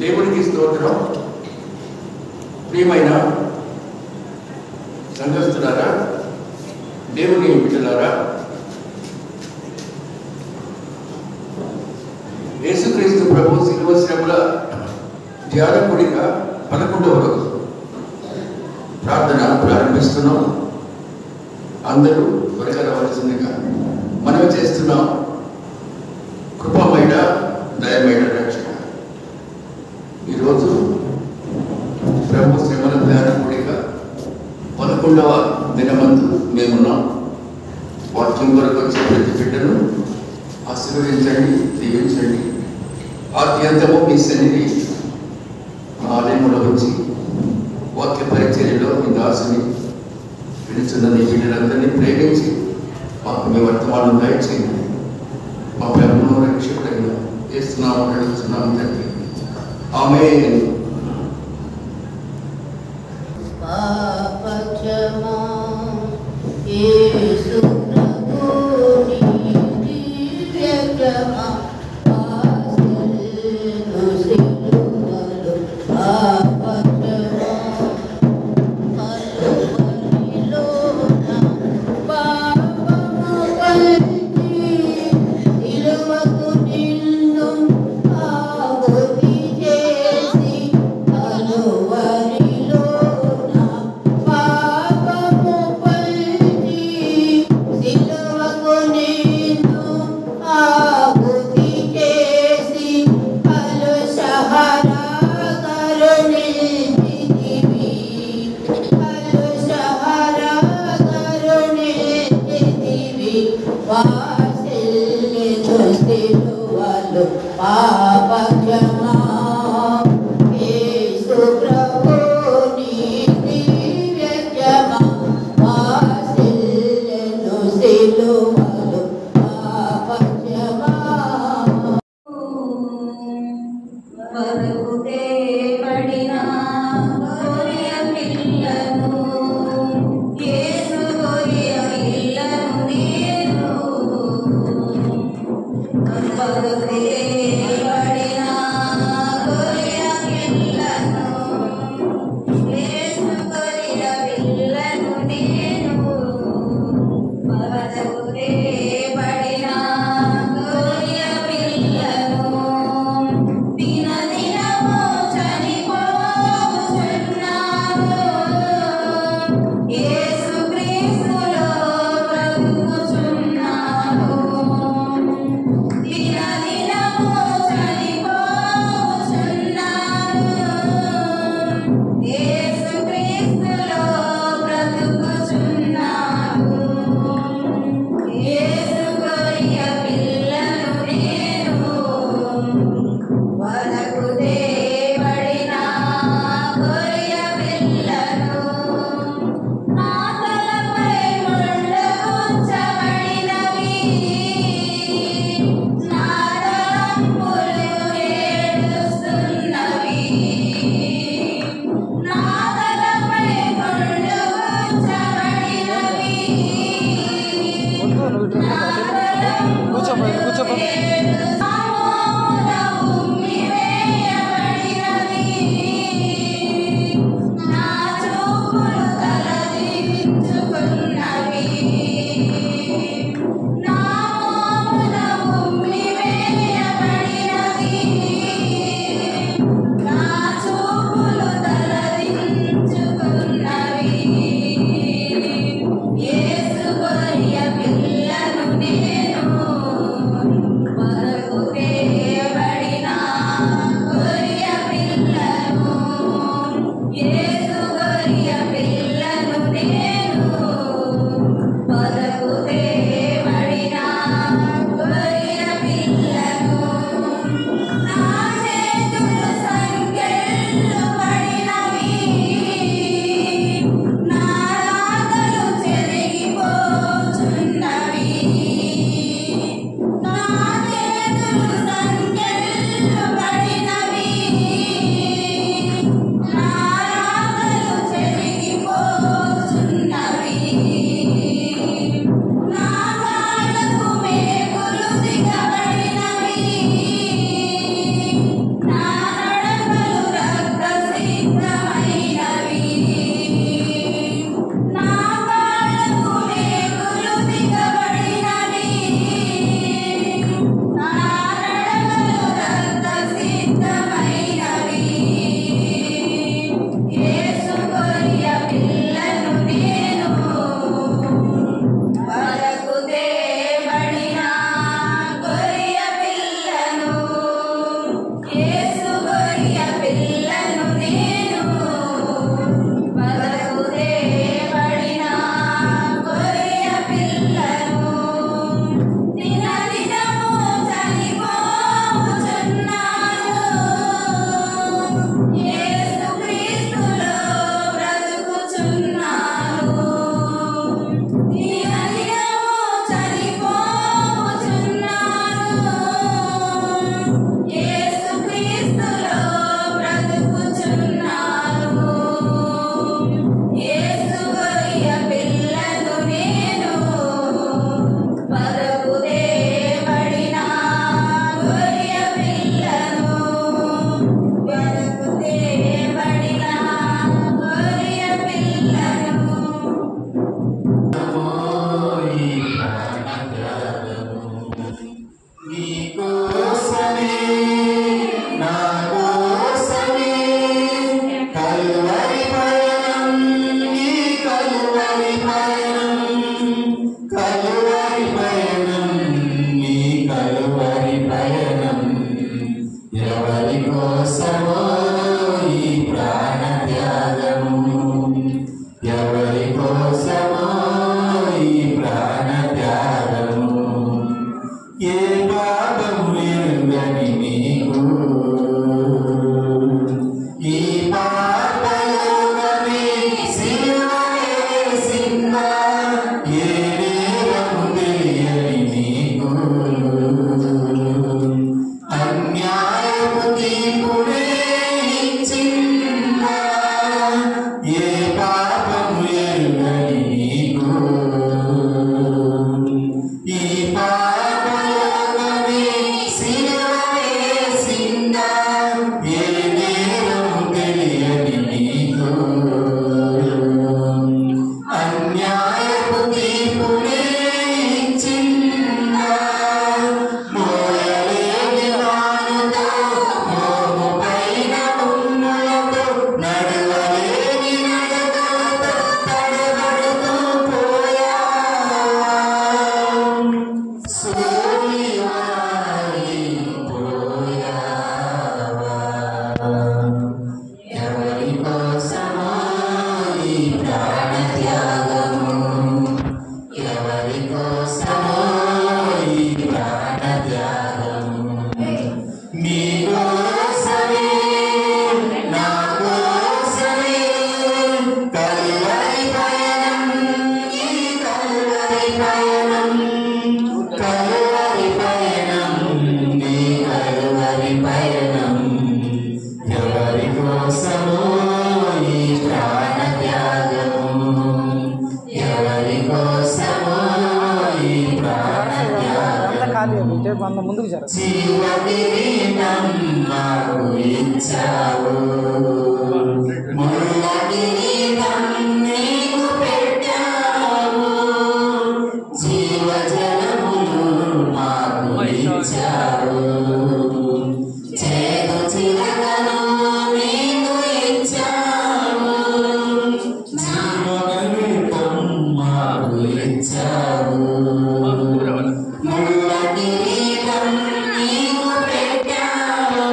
దేవునికి స్తోత్రం. ప్రియమైన సంఘస్థులారా, దేవుని బిడ్డలారా, యేసుక్రీస్తు ప్రభు శిలువ శ్రమల ధ్యాన కూడిక 11వ రోజు ప్రార్థన ప్రారంభిస్తున్నాం. అందరూ త్వరగా రావాల్సిందిగా మనవి చేస్తున్నాం. కృపమైన దయమైన రక్షణ. ఈరోజు ప్రభు శ్రమల ధ్యాన కూడిక 11వ దినమందు మేమున్నాం. వాక్యం వరకు వచ్చే ప్రతి బిడ్డను ఆశీర్వదించండి, దీవించండి. ఆద్యంతము మీ సన్నిధి ఆలయంలో వచ్చి వాక్య పరిచర్యలో మీ దాసుని విడుచున్న నీ బిడ్డలందరినీ ప్రేమించి మాకు మీ వర్తమానం దయచేయండి. మా ప్రభువును రక్షకుడైన యేసునామమున అడుగుతున్నాము తండ్రి, ఆమేన్. దిన దినము తీర్పునే ఇచ్చిందా ఏ పాపము ఎరుగని నీకు ఈ పాపలోకమే సిలువ వేసిందా ఏ నేరము తెలియని నీకు అన్యాయపు తీర్పునే ఇచ్చిందా మోయలేని వానుతో మోము పైన ఉమ్ములతో నడవలేని నడకలతో తడబడుతూ పోయా సూర్యువాయి పోయావా ఎవరి కోసమో ఈ ప్రాణత్యాగము ఎవరి కోసమో ఈ ప్రాణత్యాగము నీ కోసమే నా కోసమే కల్వరి పయనం ఈ కల్వరి పయనం కల్వరి పయనం నీ కల్వరి పయనం ఎవరి కోసమో ఈ ప్రాణత్యాగము ఎవరి కోసమో ఈ ప్రాణత్యాగము ముందుకు జర జీవ కిరీటం మాకు ఇచ్చావు ముళ్ళ కిరీటం నీకు పెట్టావు జీవ జలములు మాకు ఇచ్చావు చేదు చిలకను నీకు ఇచ్చావు జీవ కిరీటం మాకు ఇచ్చావు ముళ్ళ కిరీటం నీకు పెట్టావు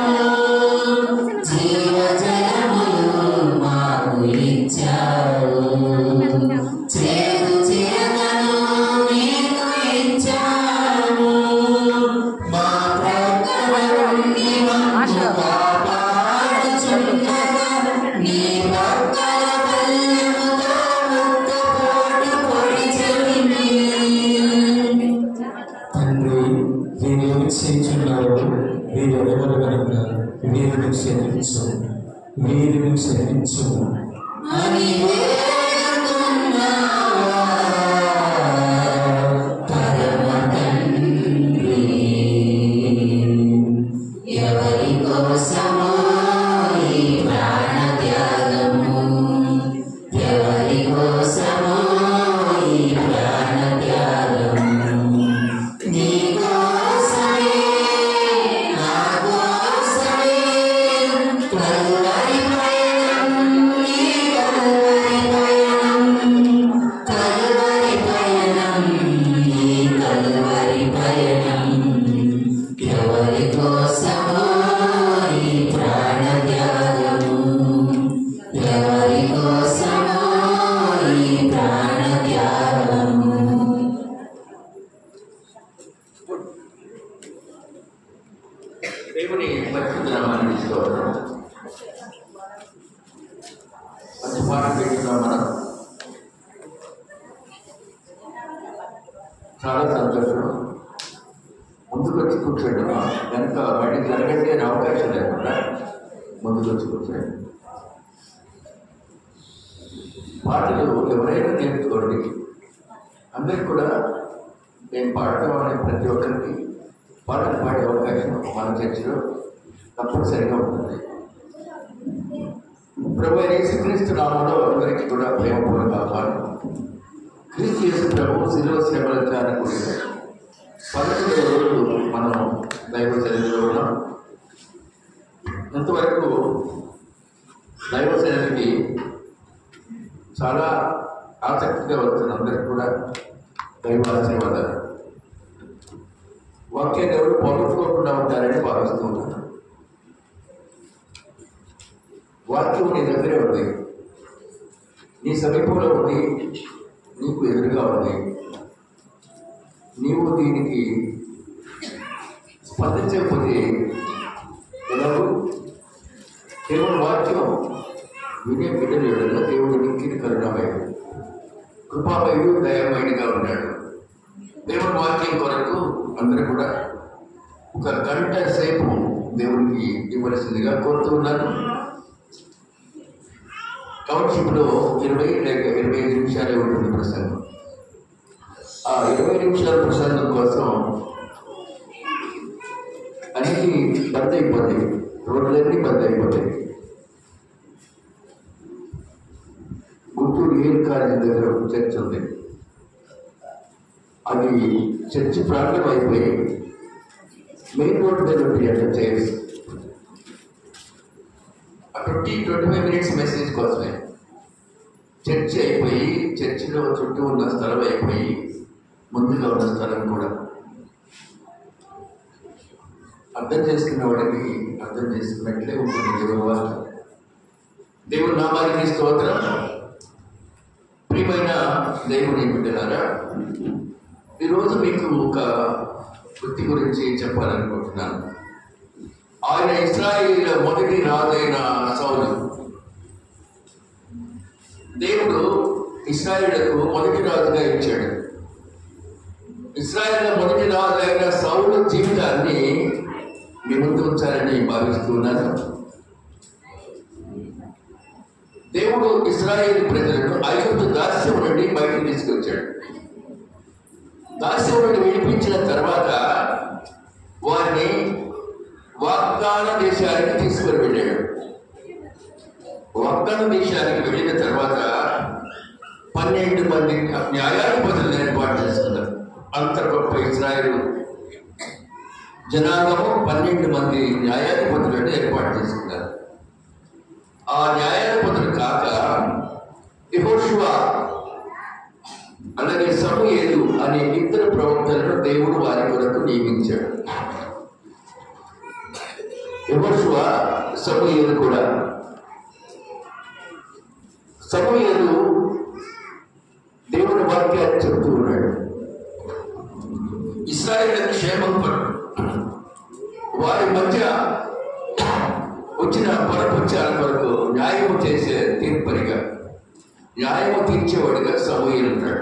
జీవ జలములు మాకు ఇచ్చావు చేదు చిలకను నీకు ఇచ్చావు మా ప్రక్కన ఉండి మమ్ము కాపాడుచుండగా నీ ప్రక్కల బల్లెముతో ఉక్కపోటు పొడిచెవిని తండ్రి వీరిని క్షమించున్నావు వీరెవరు కనుక వీరిని క్షమించు వీరిని క్షమించు అని వేడుకున్నావా పరమ తండ్రి ఎవరి కోసమో ఈ ప్రాణత్యాగము ఎవరి కోసమో ఈ ప్రాణత్యాగము నీ కోసమే నా కోసమే కల్వరి పయనం నీ కల్వరి పయనం కల్వరి పయనం నీ కల్వరి పయనం ఎవరి కోసమో ఈ ప్రాణత్యాగము ఎవరి కోసమో ఈ ప్రాణత్యాగము దేవుని పరిశుద్ధ నామాన్ని స్తోత్రం. మంచి పాట పెట్టుకున్నాం మనం. చాలా సంతోషం. ముందుకు వచ్చి కూర్చోండి. వెనక మళ్ళీ జరగండి అనే అవకాశం లేకుండా ముందుకు వచ్చి కూర్చోండి. పాటలు ఎవరైనా నేర్చుకోండి. అందరికి కూడా నేను పాడటం అనే ప్రతి ఒక్కరికి పాటలు పాడే అవకాశం మన చర్చిలో తప్పనిసరిగా ఉంటుంది. ప్రభు యేసుక్రీస్తు నామములో అందరికీ కూడా ప్రేమపూర్వక ఆహ్వానం. క్రీస్తు యేసు ప్రభు శిలువ శ్రమల ధ్యానకుడి 11వ రోజు మనం దైవ సన్నిధిలో ఉన్నాం. ఇంతవరకు దైవ సన్నిధికి చాలా ఆసక్తిగా వస్తున్న అందరికి కూడా దైవ ఆశీర్వాదాలు. వాక్యాన్ని ఎవరు పోగొట్టుకోకుండా ఉంటారని భావిస్తూ ఉంటారు. వాక్యం నీ దగ్గరే ఉంది, నీ సమీపంలో ఉంది, నీకు ఎదురుగా ఉంది. నీవు దీనికి స్పందించకపోతే ఎలాగూ దేవుని వాక్యం వినే బిడ్డలు ఎవరైనా దేవుడు నిక్కిని కరుణమయుడు, కృపామయుడు, దయామయుడిగా ఉన్నాడు. దేవుని వాక్యం కొరకు అందరూ కూడా ఒక గంట సేపు దేవునికి ఇవ్వవలసిందిగా కోరుతూ ఉన్నాను. టౌన్షిప్లో 20 లేక 25 నిమిషాలే ఉంటుంది ప్రసంగం. ఆ 20 నిమిషాల ప్రసంగం కోసం అన్నీ బంద్ అయిపోతాయి, రోడ్లన్నీ బంద్ అయిపోతాయి. గుంటూరు ఏర్ కాలేజీ దగ్గర ఒక చర్చ్ ఉంది. అది చర్చి ప్రాంతం అయిపోయి మెయిన్ రోడ్డు మీద ఉంటాయి అంటే చైర్స్. 20-25 మినిట్స్ మెసేజ్ కోసమే. చర్చి అయిపోయి చర్చిలో చుట్టూ ఉన్న స్థలం అయిపోయి ముందుగా ఉన్న స్థలం కూడా అర్థం చేసుకున్న వాడికి అర్థం చేసుకున్నట్లే ఉంటుంది దేవుని వాక్యం. దేవుని నామానికి స్తోత్రం. ప్రియమైన దేవుని బిడ్డలారా, ఈరోజు మీకు ఒక వృత్తి గురించి చెప్పాలనుకుంటున్నాను. ఆయన ఇశ్రాయేలీయుల మొదటి రాజైన సౌలు. దేవుడు ఇశ్రాయేలుకు మొదటి రాజుగా ఇచ్చాడు. ఇశ్రాయేలుల మొదటి రాజైన సౌలు జీవితాన్ని మీ ముందు ఉంచాలని భావిస్తున్నాను. దేవుడు ఇశ్రాయేలు ప్రజలను ఐగుప్తు దాస్యం నుండి బయటకు తీసుకొచ్చాడు. దాస్యం నుండి విడిపించిన తర్వాత వారిని వాగ్దాన దేశానికి తీసుకుని వెళ్ళాడు. వాగ్దాన దేశానికి వెళ్ళిన తర్వాత 12 మంది న్యాయాధిపతులను ఏర్పాటు చేసుకున్నారు. అంత గొప్ప ఇశ్రాయేలు జనాంగము 12 మంది న్యాయాధిపతులను ఏర్పాటు చేసుకున్నారు. ఆ న్యాయాధిపతులు కాక యెహోషువ అలాగే సమూయేలు అనే 2 ప్రవక్తలను దేవుడు వారి కొరకు నియమించాడు. యెహోషువ, సమూయేలు కూడా. సమూయేలు దేవుని వాక్యాన్ని చెబుతూ ఉన్నాడు. ఇశ్రాయేలు క్షేమం వారి మధ్య వచ్చిన పొరపక్షాల కొరకు న్యాయము చేసే తీర్పరిగా, న్యాయము తీర్చేవాడిగా సమూయేలు ఉన్నాడు.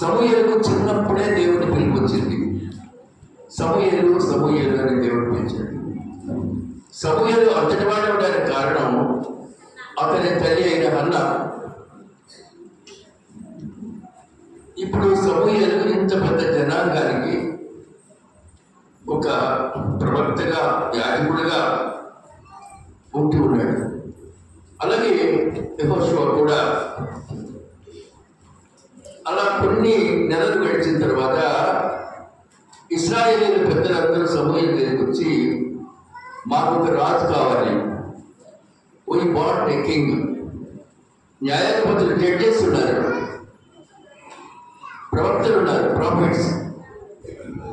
సమూయేలుకు చిన్నప్పుడే దేవుని పిలుపు వచ్చింది. సమూయేలు సమూయేలు అని దేవుడు పిలిచాడు. సమూయేలు అంతటి వాడు అవడానికి కారణం అతని తల్లి అయిన హన్న. ఇప్పుడు సమూయేలు ఇంత పెద్ద జనాంగానికి ఒక ప్రవక్తగా, యాజకుడిగా ఉంటూ ఉన్నాడు. అలాగే యెహోషువ కూడా. అలా కొన్ని నెలలు గడిచిన తర్వాత ఇశ్రాయేలీయుల పెద్దలందరూ సమూయేలు దగ్గరికి వచ్చి, మాకు ఒక రాజు కావాలి, వీ వాంట్ ఏ కింగ్. న్యాయాధిపతులు జడ్జెస్ ఉన్నారు, ప్రవక్తలు ఉన్నారు, ప్రాఫిట్స్.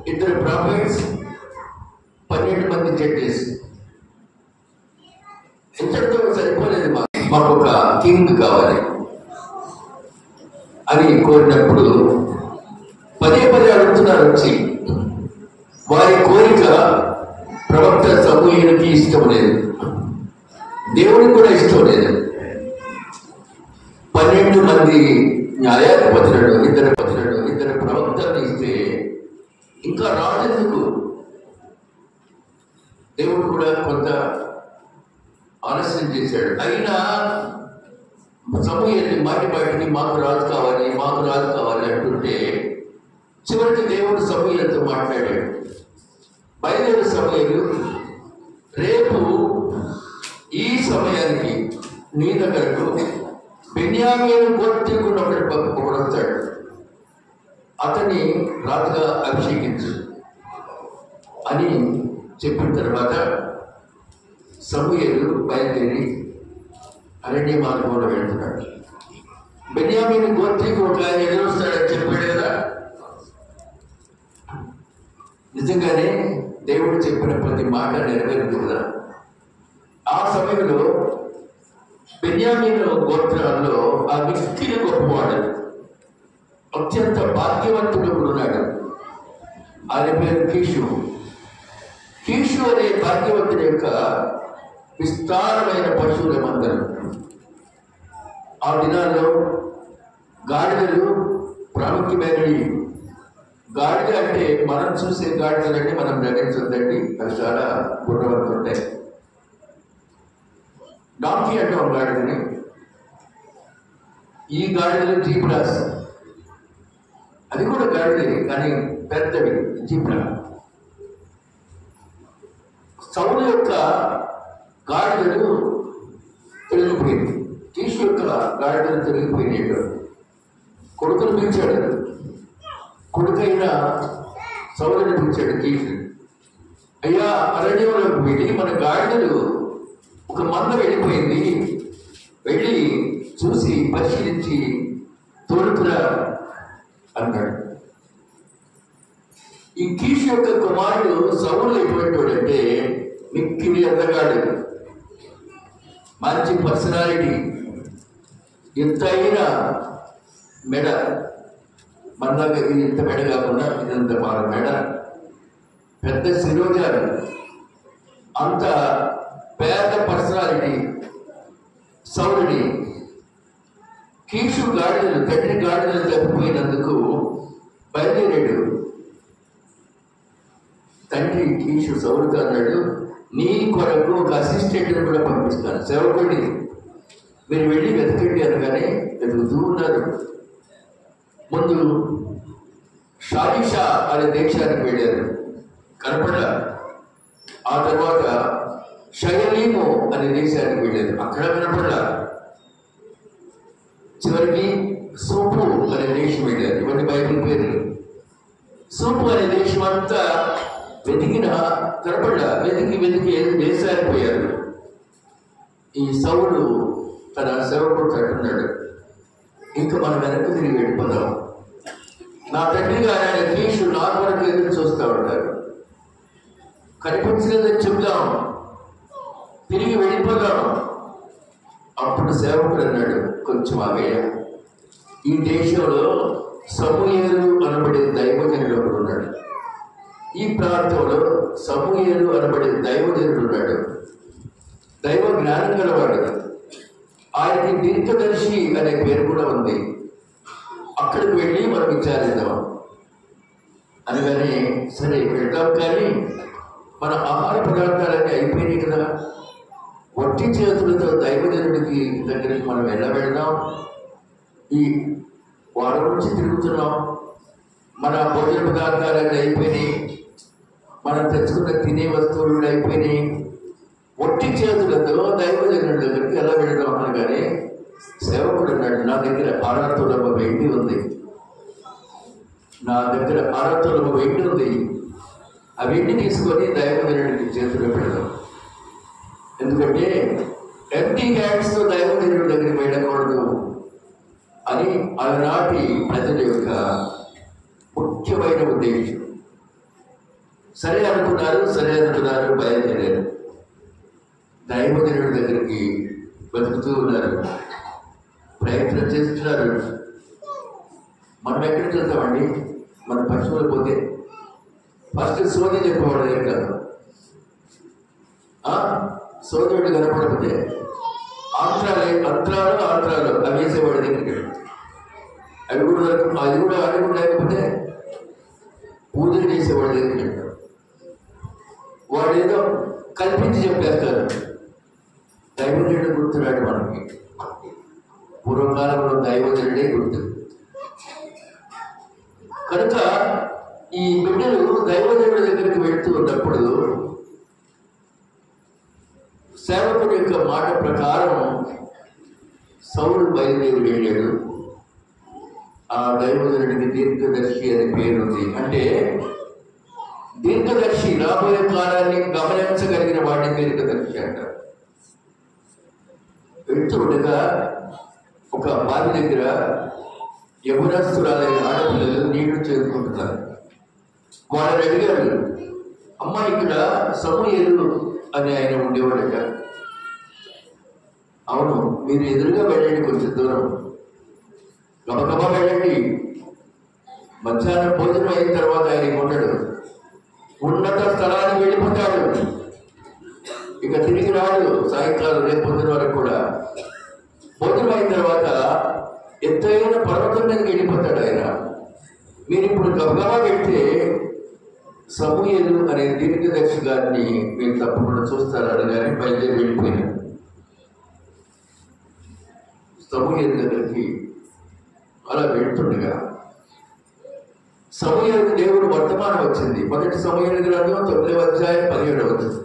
2 ప్రాఫిట్స్, 12 మంది జడ్జెస్. ఎంతటితో సరిపోలేదు, మాకు ఒక కింగ్ కావాలి అని కోరినప్పుడు పదే అడుగుతున్నారు వచ్చి. వారి కోరిక ప్రవక్త సమూయేలుకి ఇష్టం లేదు, దేవుడికి కూడా ఇష్టం లేదు. 12 మంది న్యాయాధిపతులను, 2 ప్రవక్తలను ఇస్తే ఇంకా రాజెందుకు? దేవుడు కూడా కొంత ఆలస్యం చేశాడు. అయినా సమూయేలుని మాటికి మాకు రాజు కావాలి అంటుంటే చివరికి దేవుడు సమూయేలుతో మాట్లాడాడు. బయలుదేరు సమూయేలు, రేపు ఈ సమయానికి నీ దగ్గరకు బెన్యామీను గోత్రీకుడు ఒకడు వస్తాడు, అతన్ని రాజుగా అభిషేకించు అని చెప్పిన తర్వాత సమూయేలు బయలుదేరి అరణ్య మార్గంలో వెళ్తున్నాడు. బెన్యామీను గోత్రీకుడు ఒక ఆయన ఎదురొస్తాడని చెప్పాడు కదా. నిజంగానే దేవుడు చెప్పిన ప్రతి మాట నెరవేరుతుంది కదా. ఆ సమయంలో బెన్యామీను గోత్రాల్లో ఆ మిక్కిలి గొప్పవాడు, అత్యంత భాగ్యవంతుడు ఉన్నాడు. ఆయన పేరు కీషు. కీషు అనే భాగ్యవంతుని యొక్క విస్తారమైన పశువుల మందరం. ఆ దినాల్లో గాడిదలు ప్రాముఖ్యమైనవి. గాడిద అంటే మనం చూసే గాడిదలన్నీ మనం గ్రహించొద్దండి, అవి చాలా గుర్రవంతులు ఉంటాయి. డాంకీ అంటాం గాడిదని. ఈ గాడిదలు జీబ్రాస్, అది కూడా గాడిదే కానీ పెద్దవి జీబ్రా. సౌలు యొక్క గాడిదలు తిరిగిపోయింది, కీషు యొక్క గాడిదలు తిరిగిపోయినాడు. కొడుకును పిలిచాడు, కొడుకైన సౌలుని పిలిచాడు కీషు. అయ్యా, అరణ్యంలోకి వెళ్ళి మన గాడిదలు ఒక మంద వెళ్ళిపోయింది, వెళ్ళి చూసి పరిశీలించి తోడుకురా అన్నాడు. ఈ కీషు యొక్క కుమారుడు సౌలు ఎటువంటి వాడంటే మిక్కిలి అందగాడు, మంచి పర్సనాలిటీ, ఎంతైనా మెడ, మనలాగా ఇది ఇంత మెడ కాకుండా ఇదంత బాగా మెడ, పెద్ద శిరోజాలు, అంత పెద్ద పర్సనాలిటీ సౌలుని. కీషు గాడిదలు, తండ్రి గాడిదలు తప్పిపోయినందుకు బయలుదేరాడు. తండ్రి కీషు సౌలుతో అన్నాడు, నీ కొరకు ఒక అసిస్టెంట్ని కూడా పంపిస్తాను, సేవకుడిని, మీరు వెళ్ళి వెతకండి అనగానే వెతుకుతూ ఉన్నారు. ముందు షాలిషా అనే దేశానికి వెళ్ళారు, కనపడలా. ఆ తర్వాత షయలీము అనే దేశానికి వెళ్ళారు, అక్కడ కనపడలా. చివరికి సూపు అనే దేశం వెళ్ళారు. ఇవన్నీ బైబిల్ పేర్లు. సూపు అనే దేశం అంతా వెతికిన కనపడ్డా, వెతికి దేశానికి పోయారు. ఈ సౌలు తన సేవకుడు అంటున్నాడు, ఇంకా మనం వెనక్కి తిరిగి వెళ్ళిపోదాం, నా తండ్రి గారు ఆయన కీషు నా కొరకు ఎదురు చూస్తూ ఉంటారు, కనిపించలేదని చెప్దాం, తిరిగి వెళ్ళిపోదాం. అప్పుడు సేవకుడు అన్నాడు, కొంచెం ఆగయ్య, ఈ దేశంలో సమూయేలు అనబడే దైవజనుడు ఒకడు ఉన్నాడు, ఈ ప్రాంతంలో సమూయేలు అనబడే దైవజనుడు ఉన్నాడు, దైవ జ్ఞానం గలవాడు, ఆయనకి దీర్ఘదర్శి అనే పేరు కూడా ఉంది, అక్కడికి వెళ్ళి మనం విచారిద్దాం అనగానే, సరే వెళ్తాం, కానీ మన ఆహార పదార్థాలన్నీ అయిపోయినాయి కదా, వట్టి చేతులతో దైవజనుడికి దగ్గరికి మనం ఎలా వెళ్దాం? ఈ వారం నుంచి తిరుగుతున్నాం, మన భోజన పదార్థాలన్నీ అయిపోయినాయి, మనం తెచ్చుకున్న తినే వస్తువులు అయిపోయినాయి, వట్టి చేతులతో దైవజనుడి దగ్గరికి ఎలా వెళ్దాం అనగానే సేవకుడు అన్నాడు, నా దగ్గర 6 తులము వెండి ఉంది, నా దగ్గర 6 తులము వెండి ఉంది, ఆ వెండి తీసుకొని దైవజనుడికి చేతుల్లో పెడదాం. ఎందుకంటే ఎంటీ హ్యాండ్స్తో దైవజనుడి దగ్గరికి వెళ్ళకూడదు అని ఆనాటి ప్రజల యొక్క ముఖ్యమైన ఉద్దేశం. సరే అనుకున్నారు, బయలుదేరారు. దైవజనుడి దగ్గరికి బతుకుతూ ఉన్నారు, ప్రయత్నం చేస్తున్నారు. మనం ఎక్కడికి వెళ్తామండి? మన పశువులు పోతే ఫస్ట్ సోది చెప్పేవాడు దగ్గర కాదు, సోదరుడు కనపడకపోతే అంతరాలు అవి వేసేవాడి దగ్గరికి, అది కూడా లేకపోతే పూజలు చేసేవాడి దగ్గరికి వెళ్తారు. వాడు ఏదో కల్పించి చెప్పేస్తారు. దైవజనుడు గుర్తున్నాడు మనకి, పూర్వకాలంలో దైవజనుడే గుర్తు. కనుక ఈ బిడ్డలు దైవజనుడి దగ్గరికి వెళ్తూ ఉన్నప్పుడు సేవకుడి యొక్క మాట ప్రకారం సౌలు బయలుదేరి వెళ్ళాడు. ఆ దైవజనుడికి దీర్ఘదర్శి అనే పేరుంది. అంటే దీర్ఘదర్శి, రాబోయే కాలాన్ని గమనించగలిగిన వాడిని దీర్ఘదర్శి అంటారు. వెళ్తూ ఉండగా ఒక బావి దగ్గర యవనస్తురాలైన ఆడపిల్లలు నీళ్లు చేరుకుంటున్నారు. వాళ్ళని అడిగారు, అమ్మ ఇక్కడ సమూయేలు అని ఆయన ఉండేవాడట. అవును, మీరు ఎదురుగా వెళ్ళండి, కొంచెం దూరం గబగబా వెళ్ళండి, మధ్యాహ్నం భోజనం అయిన తర్వాత ఆయన ఉండడు, ఉన్నత స్థలానికి వెళ్ళిపోతాడు, ఇక తిరిగి రాడు. సాయంకాలం రేపు పొద్దున వరకు కూడా భోజనం అయిన తర్వాత ఎత్తైన పర్వతం మీదకి వెళ్ళిపోతాడు ఆయన. మీరు ఇప్పుడు గబగబా వెళ్తే సమూయేలు అనే దీర్ఘదర్శి గారిని మీరు తప్పకుండా చూస్తారు అనగానే బయలుదేరి వెళ్ళిపోయినారు. సమూయేలు దగ్గరికి అలా వెళ్తుండగా సమూయేలుకు దేవుడు వర్తమానం వచ్చింది. మొదటి సమూయేలు గ్రంథం 9వ అధ్యాయం 17వ వచనం.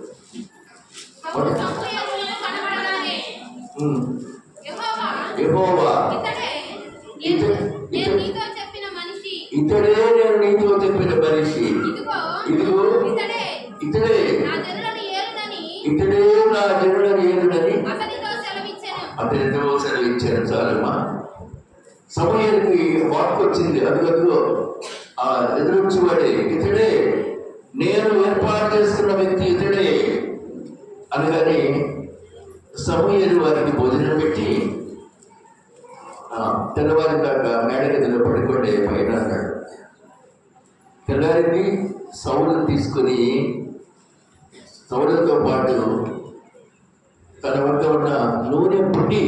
యెహోవా ఇతడే నేను నీతో చెప్పిన మనిషి, ఇదిగో ఇతడే నా జనులను ఏలునని అతనితో సెలవిచ్చాను. చాలమ్మా, సమూయేలుకి వాక్కు వచ్చింది. అదిగో ఆ ఎదురొచ్చేవాడే, ఇతడే నేను ఏర్పాటు చేసుకున్న వ్యక్తి, ఇతడే అనగానే సమూయేలు వారికి భోజనం పెట్టి తెల్లవారి దాకా మేడ గదిలో పడుకోండి పైన అన్నాడు. తెల్లారింది. సౌలును తీసుకుని సౌలుతో పాటు తన వద్ద ఉన్న నూనె పుట్టి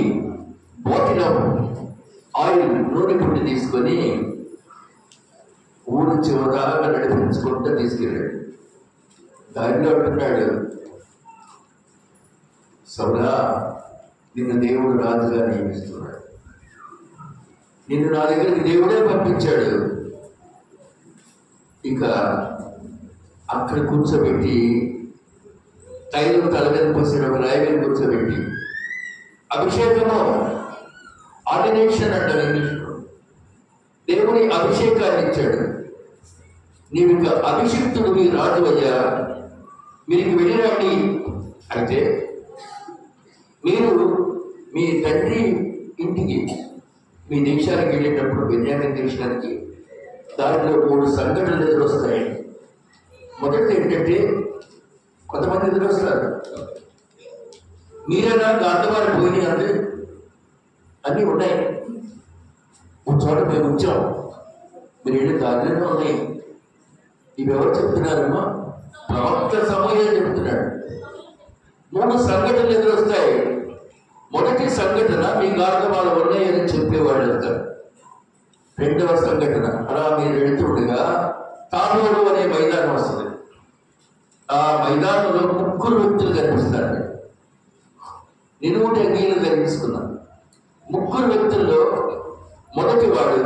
బాటిల్ ఆయిల్ నూనె పుట్టి తీసుకొని ఊరు చివరాగా నడిపించుకుంటూ తీసుకెళ్ళాడు. దారిలో అంటున్నాడు, సౌలా, నిన్ను దేవుడు రాజుగా నియమిస్తున్నాడు. నిన్ను నా దగ్గరికి దేవుడే పంపించాడు. ఇక అక్కడ కూర్చోబెట్టి తైలం తల మీద పోసిన ఒక రాయి మీద కూర్చోబెట్టి అభిషేకము, ఆర్డినేషన్ అంటారు ఇంగ్లీష్లో, దేవుని అభిషేకాన్ని ఇచ్చాడు. నీవు ఇక అభిషిక్తుడు, మీ రాజు అయ్యా, మీరు వెళ్ళిరండి. అయితే మీరు మీ తండ్రి ఇంటికి, మీ దేశానికి వెళ్ళేటప్పుడు, బెన్యామీన్ దేశానికి, దాంట్లో 3 సంఘటనలు ఎదురొస్తాయి. మొదటిది ఏంటంటే, కొంతమంది ఎదురొస్తారు, మీరైనా గాంధవారి పోయినాయి అంటే అన్నీ ఉన్నాయి, ఒక చోట మేము వచ్చాం, మీరు వెళ్ళి దారిలోనే ఉన్నాయి. ఇవి ఎవరు చెప్తున్నారమ్మా? ప్రవక్త సమూయేలు చెప్తున్నాడు. 3 సంఘటనలు ఎదురొస్తాయి. మొదటి సంఘటన, మీ గార్ధవాలు ఉన్నాయని చెప్పేవాళ్ళు వెళ్తారు. రెండవ సంఘటన, అలా మీరు వెళుతుండగా తాబోరు అనే మైదానం వస్తుంది. ఆ మైదానంలో 3 వ్యక్తులు కనిపిస్తారు. నిలువుట నీళ్ళు కనిపిస్తున్నాను. 3 వ్యక్తుల్లో మొదటి వాడు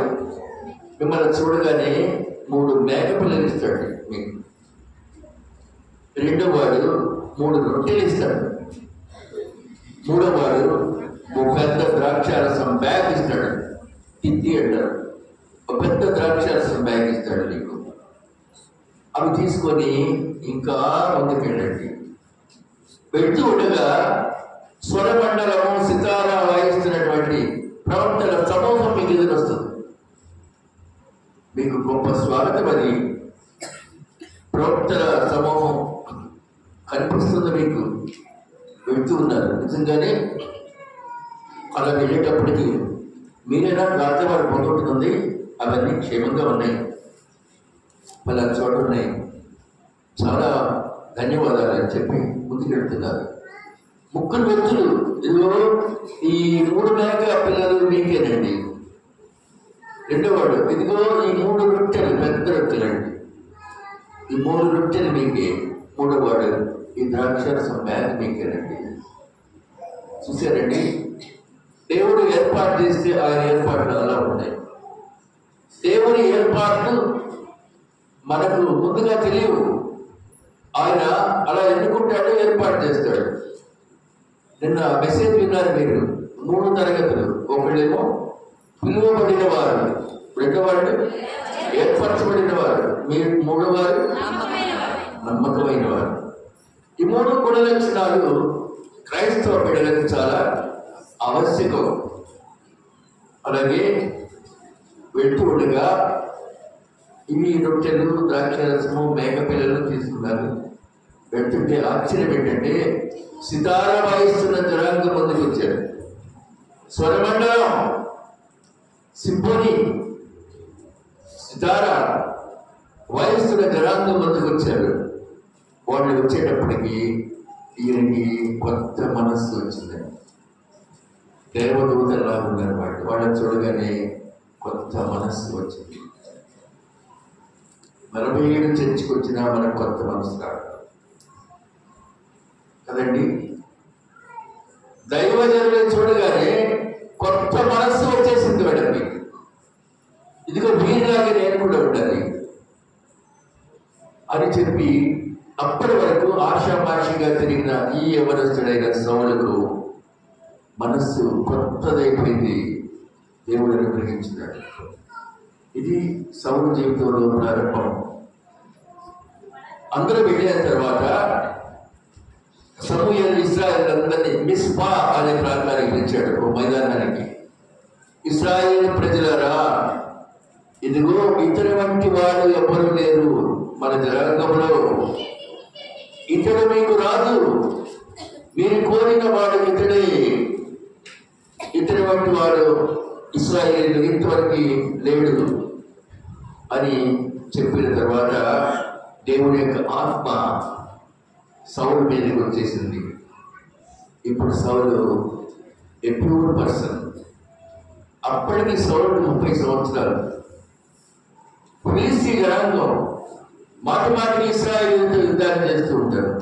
మిమ్మల్ని చూడగానే 3 మేకపిల్లలు ఇస్తాడు మీకు. రెండో వాడు 3 రొట్టెలు ఇస్తాడు. మూడో వాడు ఒక పెద్ద ద్రాక్షారసం బ్యాగ్ ఇస్తాడు. తిత్తి అంటారు. ఒక పెద్ద ద్రాక్షారసం బ్యాగ్ ఇస్తాడు నీకు. అవి తీసుకొని ఇంకా ముందుకు వెళ్ళండి. వెళ్తూ ఉండగా స్వరమండలము, సితారా వాయిస్తున్నటువంటి ప్రవక్తల సమూహం మీకు ఎదురొస్తుంది. మీకు గొప్ప స్వాగతం. అది ప్రవక్తల సమూహం కనిపిస్తుంది మీకు. వెళ్తూ ఉన్నారు. నిజంగానే అలా వెళ్ళేటప్పటికి మీరైనా గాంధవారి పోగొట్టుకుంది, అవన్నీ క్షేమంగా ఉన్నాయి, మళ్ళీ చోట ఉన్నాయి, చాలా ధన్యవాదాలు అని చెప్పి ముందుకెళ్తున్నారు. 3 వ్యక్తులు, ఇదిగో ఈ 3 మేక పిల్లలు మీకేనండి. రెండోవాడు, ఇదిగో ఈ 3 రొట్టెలు, పెద్ద రొట్టెలండి, ఈ 3 రొట్టెలు మీకే. మూడోవాడు, ఈ ద్రాక్షారసం బ్యాగ్ మీకేనండి. చూశారండి, దేవుడు ఏర్పాటు చేస్తే ఆయన ఏర్పాట్లు అలా ఉంటాయి. దేవుని ఏర్పాట్లు మనకు ముందుగా తెలియవు. ఆయన అలా ఎన్నుకుంటాడు, ఏర్పాటు చేస్తాడు. నిన్న మెసేజ్ విన్నారు మీరు. 3 తరగతులు. ఒకళ్ళేమో పిలువబడిన వారు, రెండోవాడు ఏర్పరచబడిన వారు, మీరు మూడోవారు నమ్మకమైన వారు. ఈ 3 గుణ లక్షణాలు క్రైస్తవ బిడ్డలకు చాలా ఆవశ్యకం. అలాగే వెళ్తూ ఉండగా ఇవి రొట్టెలు, ద్రాక్షరసము, మేక పిల్లలు తీసుకున్నారు. వెళ్తుంటే ఆశ్చర్యం ఏంటంటే, సితారా వాయిస్తున్న జనాంగం ముందుకు వచ్చారు. స్వరమండలం, సింఫోనీ, సితారా వాయిస్తున్న జనాంగం ముందుకు వచ్చారు. వాళ్ళు వచ్చేటప్పటికి ఈయనకి కొత్త మనస్సు వచ్చింది. దేవదూతలా ఉన్నారు వాళ్ళు. వాళ్ళని చూడగానే కొత్త మనస్సు వచ్చింది. 47 చర్చికి వచ్చినా మనకు కొత్త మనసు రాదు కదండి. దైవజనులను చూడగానే కొత్త మనస్సు వచ్చేసింది మేడండి. ఇదిగో వీరిలాగే నేను కూడా ఉండాలి అని చెప్పి అప్పటి వరకు ఆశామాషిగా తిరిగిన ఈ యవనస్తుడైన సౌలుకు మనస్సు కొత్తదైపోయింది. దేవుడు అనుగ్రహించినాడు. ఇది సౌలు జీవితంలో ప్రారంభం. అందరూ వెళ్ళిన తర్వాత సమూయేలు ఇశ్రాయేలు అందరినీ మిస్పా అనే ప్రాంతానికి పిలిచాడు, ఓ మైదానానికి. ఇశ్రాయేలు ప్రజలారా, ఇదిగో ఇతని వంటి వాడు ఎవ్వరూ లేరు మన జనాంగంలో. ఇతడు మీకు రాదు, మీరు కోరిన వాడు ఇతడే. ఇతని వంటి వాడు ఇశ్రాయేలు ఇంతవరకు లేడు అని చెప్పిన తర్వాత దేవుని యొక్క ఆత్మ సౌలు మీదకి వచ్చేసింది. ఇప్పుడు సౌలు ఏ ప్యూర్ పర్సన్. అప్పటికి సౌలు 30 సంవత్సరాలు. ఫిలిస్తీ జనాంగం మాటిమాటికి ఇశ్రాయేలుతో యుద్ధాన్ని చేస్తూ ఉంటారు.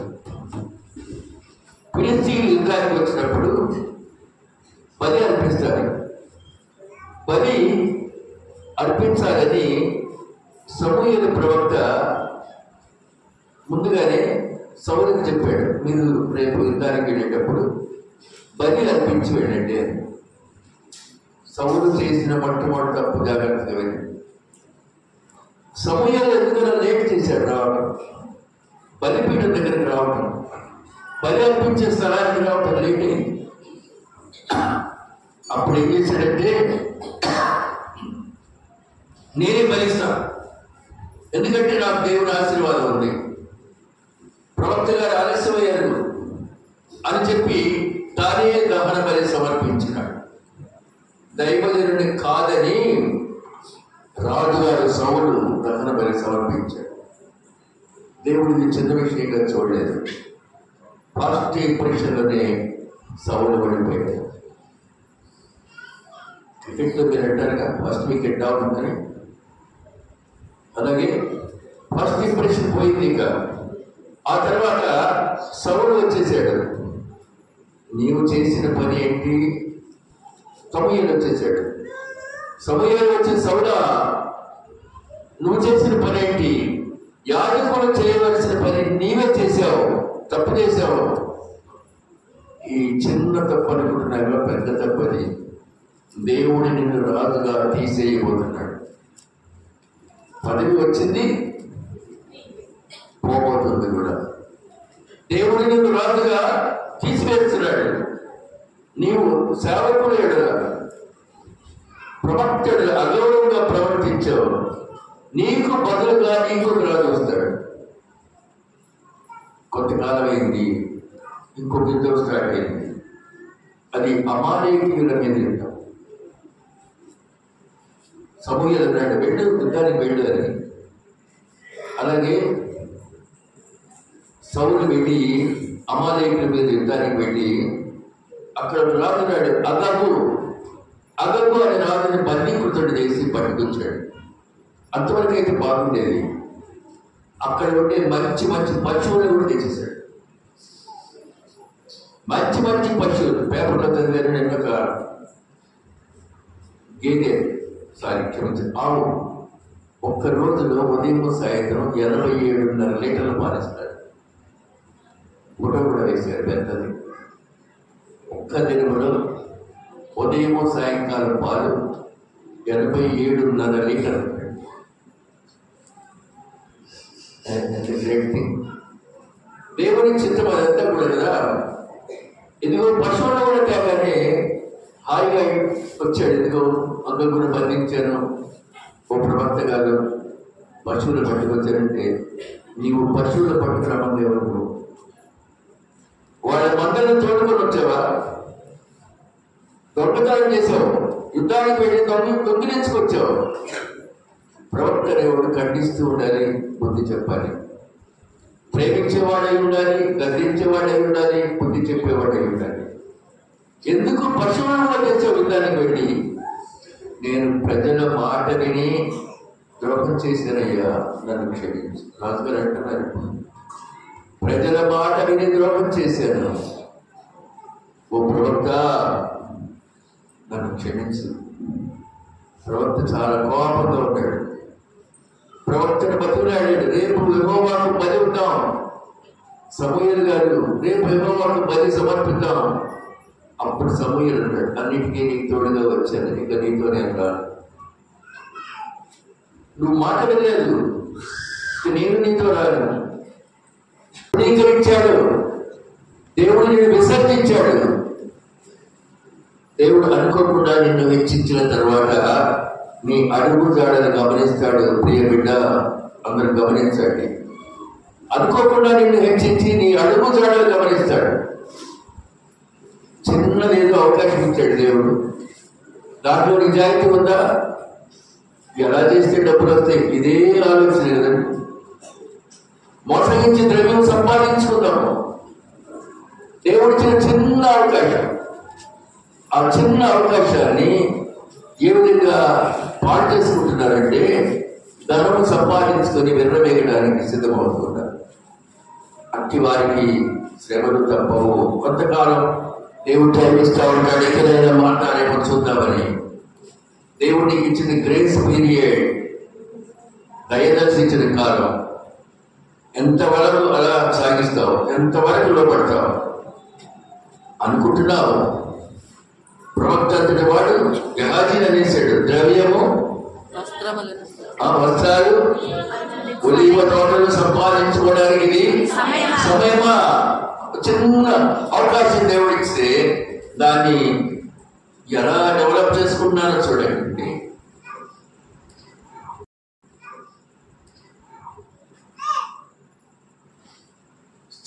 ఫిలిస్తీ యుద్ధానికి వచ్చినప్పుడు బలి అర్పిస్తారు. బలి అర్పించాలని సమూయేలు ప్రవక్త ముందుగానే సౌలుకి చెప్పాడు, మీరు రేపు యుద్ధానికి వెళ్ళేటప్పుడు బలి అర్పించి వెళ్ళండి అని. సౌలు చేసిన మొట్టమొదటి తప్పు జాగ్రత్తగా వెళ్ళండి. సమూయేలు ఎందుకన్నా లేట్ చేశాడు రావడం, బలిపీఠం దగ్గరికి రావడం, బలి అర్పించే స్థలానికి రావడం లేట్ అయింది. అప్పుడు ఏం చేశాడంటే, నేనే బలిస్తాను, ఎందుకంటే నాకు దేవుని ఆశీర్వాదం ఉంది, ప్రవక్త గారు ఆలస్యమయ్యారు అని చెప్పి తానే దహన బలి సమర్పించినాడు. దైవజనుని కాదని రాజుగారు సౌలు దహన బలి సమర్పించాడు. దేవుడికి చిన్న విషయంగా చూడలేదు. ఫస్ట్ ఇంప్రెషన్లోనే సౌలు పడిపోయాడు. క్రికెట్లో మీరు అంటారుగా ఫస్ట్ వికెట్ డౌన్ ఉందని, అలాగే ఫస్ట్ ఇంప్రెషన్ పోయింది. ఇక ఆ తర్వాత సౌలు వచ్చేసాడు. నీవు చేసిన పని ఏంటి? సమూయేలు వచ్చేసాడు. సమూయేలు వచ్చి సౌలా, నువ్వు చేసిన పని ఏంటి? యాజకులు చేయవలసిన పని నీవే చేసావు, తప్పు చేసావు. ఈ చిన్న తప్పు అనుకుంటున్నాగా, పెద్ద తప్పది. దేవుడు నిన్ను రాజుగా తీసేయబోతున్నాడు. పదవి వచ్చింది, పోబోతుంది కూడా. దేవుడు నిన్ను రాజుగా తీసివేస్తున్నాడు. నీవు సేవకుడు ఎడలా ప్రవక్తుడు అగౌరవంగా ప్రవర్తించావు, నీకు బదులుగా నీకు రాజు వస్తాడు. కొంతకాలం అయింది, ఇంకొక యుద్ధం స్టార్ట్ అయింది. అది అమాలేకీయుల మీద యుద్ధం. సమూయేలు అన్నాడు, వెళ్ళు, యుద్ధానికి వెళ్ళు అని. అలాగే సౌలు వెళ్ళి అమాలేకుల మీద యుద్ధానికి వెళ్ళి అక్కడ రాజున్నాడు అగగు అనే రాజుని బందీకృతుడు చేసి పట్టుకొచ్చాడు. అంతవరకు అయితే బాగుండేది. అక్కడ ఉండే మంచి మంచి పశువులను కూడా తెచ్చేశాడు. మంచి మంచి పశువులు, పేపర్లో చదివారు. నేను ఒక గేదె, ఆవు ఒక్క రోజులో ఉదయం సాయంత్రం 87.5 లీటర్లు పాలిస్తాడు. గుట కూడా వేశారు పెద్దది. ఒక్క దినములో ఉదయం సాయంకాలం పాలు 87.5 లీటర్లు. Great thing. దేవుని చిత్తం అదంతా కూడా కదా. ఇదిగో పశువులను కూడా తేగానే హాయిగా వచ్చాడు. ఇదిగో అందరూ కూడా బంధించాను. ఓ ప్రవక్త గారు పశువులు పట్టుకొచ్చారంటే, నీవు పశువులు పట్టుకురామంది ఎవరు? వాళ్ళ మందలను తోడుకొని వచ్చావా? దొంగతనం చేసావు, యుద్ధానికి వెళ్ళి దొంగిలించుకొచ్చావు. ప్రవక్త అనేవాడు ఖండిస్తూ ఉండాలి, బుద్ధి చెప్పాలి. ప్రేమించేవాడై ఉండాలి, గద్దించేవాడై ఉండాలి, బుద్ధి చెప్పేవాడై ఉండాలి. ఎందుకు పశువులను తెచ్చావు యుద్ధానికి వెళ్ళి? నేను ప్రజల మాట విని ద్రోహం చేశానయ్యా, నన్ను క్షమించు. రాజుగారు అంటున్నారు, ప్రజల మాట విని ద్రోహం చేశాను, ఓ ప్రవక్త నన్ను క్షమించు. ప్రవక్త చాలా కోపంగా ఉన్నాడు. ప్రవక్తను బతుకులాడాడు, రేపు యెహోవాకు బలి ఇద్దాం. సమూయేలు గారు, రేపు యెహోవాకు బలి సమర్పిద్దాం. అప్పుడు సమూయేలు అన్నాడు, అన్నిటికీ నీకు తోడుగా వచ్చాను, ఇక నీతోనే అన్నాడు. నువ్వు మాట వినలేదు, నేను నీతో రాను. అంగీకరించాడు, దేవుడు నిన్ను విసర్జించాడు. దేవుడు అనుకోకుండా నిన్ను హెచ్చించిన తర్వాత నీ అడుగు జాడను గమనిస్తాడు. ప్రియ బిడ్డ, అందరూ గమనించండి. అనుకోకుండా నిన్ను హెచ్చించి నీ అడుగు జాడను గమనిస్తాడు. చిన్నదేదో అవకాశం ఇచ్చాడు దేవుడు. దాంట్లో నిజాయితీ ఉందా? ఎలా చేస్తే డబ్బులు వస్తాయి, ఇదే ఆలోచన కదండి. మోసగించి ద్రవ్యం సంపాదించుకుందాము. దేవుడిచ్చిన చిన్న అవకాశం, ఆ చిన్న అవకాశాన్ని ఏ విధంగా పాడు చేసుకుంటున్నారంటే ధనము సంపాదించుకొని విర్రవేయడానికి సిద్ధమవుతున్నారు. అట్టి వారికి శ్రమలు తప్పవు. కొంతకాలం దేవుడు టైం ఇస్తా ఉంటాడు, ఎక్కడైనా మాట్లాడేమో చూద్దామని. దేవుడికి ఇచ్చిన గ్రేస్ పీరియడ్, దయదర్శించిన కాలం. ఎంతవరకు అలా సాగిస్తావు, ఎంతవరకు లోపడతావు అనుకుంటున్నావు? ప్రవక్త అంతటి వాడు గెహాజీ అనేసాడు, ద్రవ్యము వస్త్రాలు ఒలీవ తోటలు సంపాదించుకోవడానికి ఇది సమయమా? చిన్న అవకాశం దేవుడిస్తే దాన్ని ఎలా డెవలప్ చేసుకుంటున్నారో చూడండి.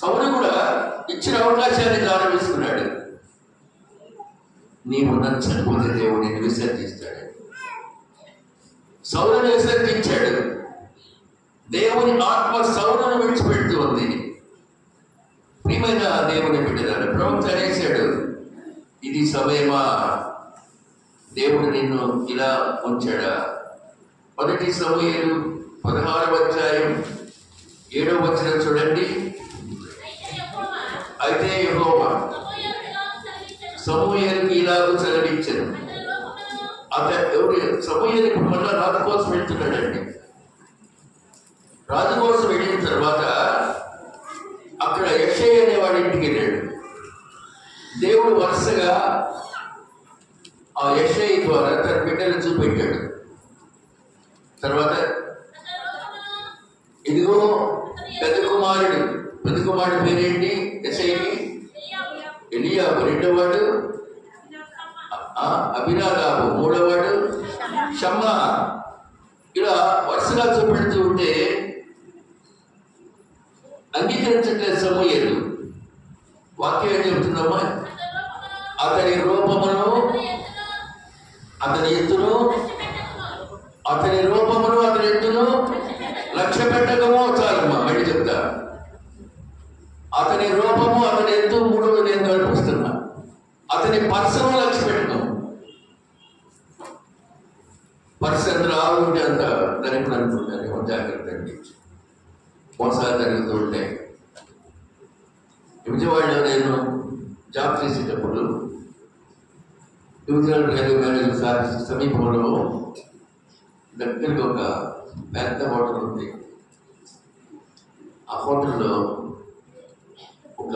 సౌలు కూడా ఇచ్చిన అవకాశాన్ని దానం వేసుకున్నాడు. నీవు నచ్చకపోతే దేవుడు నిన్ను విసర్జిస్తాడు. సౌలును విసర్జించాడు. దేవుని ఆత్మ సౌలును విడిచిపెడుతూ ఉంది. ప్రియమైన దేవుని బిడ్డలారా, ప్రవక్త అనేశాడు, ఇది సమయమా? దేవుడు నిన్ను ఇలా ఉంచాడా? 1 సమూయేలు 16వ అధ్యాయం 7వ వచనం చూడండి. అయితే యెహోవా సమూయేలుకి ఇలాగూ సెలవిచ్చాను. సమూయేలుకి మళ్ళా రాజు కోసం వెళ్తున్నాడండి. రాజు కోసం వెళ్ళిన తర్వాత అక్కడ యెషయా అనేవాడి ఇంటికి వెళ్ళాడు. దేవుడు వరుసగా ఆ యెషయా ద్వారా తన బిడ్డలు చూపెట్టాడు. తర్వాత ఇదిగో పెద్ద కుమారుడు పేరేంటి? యెషయాకి ఎలియాబు, రెండోవాడు అబినాదాబు, మూడోవాడు షమ్మా. ఇలా వరుసగా చూపెడుతూ ఉంటే అంగీకరించట్లేదు సమూయేలు. వాక్యం ఏం చెబుతుందమ్మా? అతని రూపమును, అతని ఎత్తును, అతని రూపమును, అతని ఎత్తును లక్ష్య పెట్టకమో చాలమ్మా. మళ్ళీ చెప్తా, అతని రూపము, అతని ఎత్తు మూడు నేను కల్పిస్తున్నా. అతని పర్సను లక్ష్య పెట్టకం. పర్స్ ఎంత రావాలంటే అంత ధనికుడు అనుకుంటాను. జాగ్రత్త అండి, మోసాలు జరుగుతూ ఉంటాయి. విజయవాడలో నేను జాబ్ చేసేటప్పుడు డివిజనల్ రైల్వే మేనేజర్ సమీపంలో దగ్గరికి ఒక పెద్ద హోటల్ ఉంది. ఆ హోటల్లో ఒక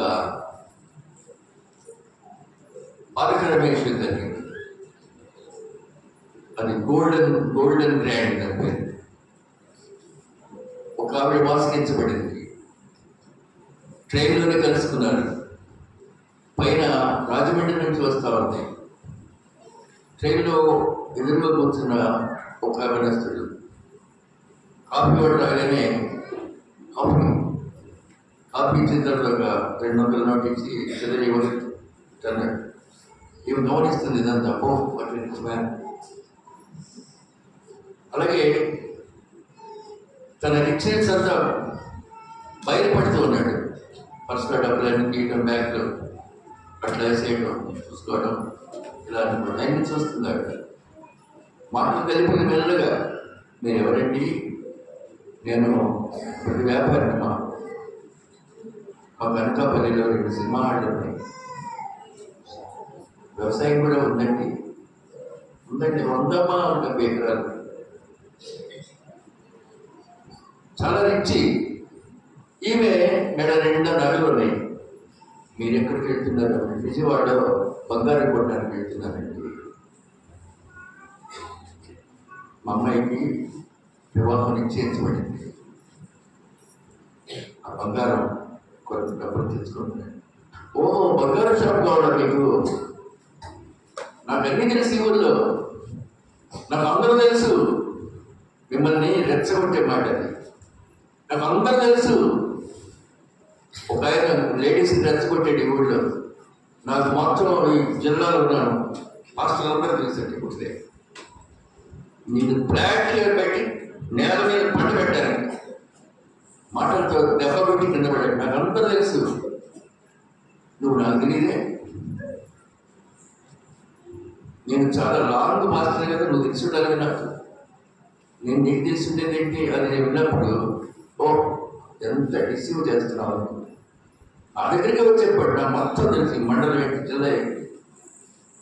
బాధకరమైన విషయం జరిగింది. అది గోల్డెన్ గ్రాండ్ అని పేరు. ఒక ఆవిడ మోసగించబడింది. ట్రైన్లోనే కలుసుకున్నారు. పైన రాజమండ్రి నుంచి వస్తా ఉంది. ట్రైన్లో ఎదురుగా కూర్చున్న ఒక వినస్తుడు కాఫీ వాడు రాగానే కాఫీ ఇచ్చిన తర్వాత 200 నోట్ ఇచ్చి చదివి తన్నాడు. ఇవి గమనిస్తుంది ఇదంతా. అలాగే తన రిక్సెన్స్ అంతా బయలుపడుతూ ఉన్నాడు. పర్సులో డబ్బులన్నీ తీయడం, బ్యాగ్లో అట్లా వేసేయడం, చూసుకోవడం, ఇలా అనుకోవడం. అన్ని చూస్తున్నాడు. మాటలు కలిపి మెల్లగా మీరు ఎవరండి? నేను ప్రతి వ్యాపారిని. మా అనకాపల్లిలో 2 సినిమా హాళ్ళు ఉన్నాయి, వ్యవసాయం కూడా ఉందండి. 100 ఎకరాలు. చాలా రిచ్చి. ఈమె మెడ నిండా నగలు ఉన్నాయి. మీరు ఎక్కడికి వెళ్తున్నారు? విజయవాడ బంగారం కొట్టడానికి వెళ్తున్నారండి. మా అమ్మాయికి వివాహం నిశ్చయించబడింది. ఆ బంగారం కొంత డబ్బులు తెచ్చుకుంటున్నాను. ఓహో, బంగారం షాప్ కావాలా మీకు? నాకు అన్నీ తెలుసు ఈ ఊళ్ళో, నాకు అందరూ తెలుసు. మిమ్మల్ని రెచ్చగొట్టే మాట అది. నాకు అందరూ తెలుసు. ఒక ఆయన లేడీస్ని రెచ్చగొట్టేది ఈ ఊళ్ళో. నాకు మాత్రం ఈ జిల్లాలో ఉన్నాను, మాస్టర్లు అందరూ తెలుసండి. ఇప్పుడే నేను ఫ్లాట్ పెట్టి నేల మీద పంట పెట్టాను, మాటలతో దెబ్బ పెట్టి కింద పెట్టాను. నాకు అందరూ తెలుసు. నువ్వు నాకు తెలియదే? నేను చాలా లాంగ్ మాస్టర్ కదా, నువ్వు తెలిసి ఉండాలి నాకు. నేను నీకు తెలిసి ఉండేదేంటి అది నేను విన్నప్పుడు, ఓ ఎంత రిసీవ్ చేస్తున్నావు. ఆ దగ్గరికి వచ్చి చెప్పాడు, నాకు మొత్తం తెలిసి మండలం ఏంటి, జిల్లా ఏంటి.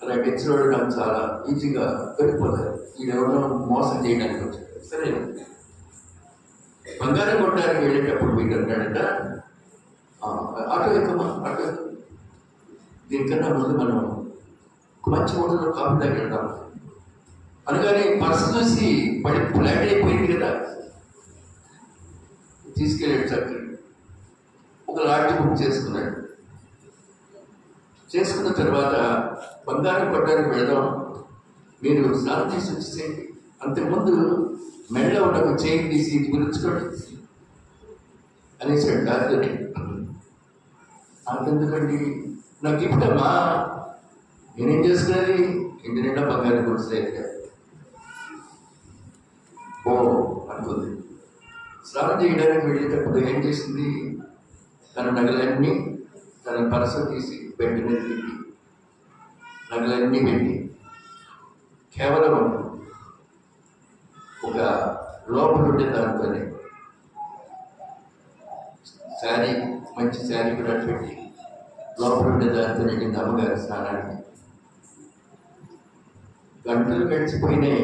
అలా తెచ్చినోడు నాకు చాలా ఈజీగా వెళ్ళిపోతారు. ఈయనెవరో మోసం చేయడానికి వచ్చాడు. సరే, బంగారం కొట్టడానికి వెళ్ళేటప్పుడు మీకు అంటాడట, ఆటో ఎక్కమ్మా, ఆటో. దీనికన్నా ముందు మనం మంచి మూడలో కాఫీ తాగి వెళ్తాం అనగానే పర్సు చూసి పడి ఫ్లాట్ అయిపోయింది కదా, తీసుకెళ్ళాడు. చక్కగా ఒక లాడ్జి బుక్ చేసుకున్నాడు. చేసుకున్న తర్వాత బంగారం కొట్టడానికి వెళదాం, మీరు స్నానం చేసి వచ్చేసేయండి. అంతకుముందు మెడలో ఉన్న ఒక చైన్ తీసి గురించుకోండి అనేసాడు దారితోని. అంతెందుకండి, నాకు గిఫ్ట్ అమ్మా, నేనేం చేసుకునేది? ఇంటి నిండా బంగారం కొడుతుంది. ఓ అనుకుంది. స్నానం చేయడానికి వెళ్ళేటప్పుడు ఏం చేసింది? తన నగలన్నీ తన పర్సు తీసి బెడ్ మీద పెట్టి నగలన్నీ పెట్టి కేవలం ఒక లోపల ఉండే దాంతోనే శారీ, మంచి శారీ కూడా పెట్టి లోపల ఉండే దాంతో వెళ్ళింది అమ్మగారి స్నానానికి. గంటలు గడిచిపోయినాయి.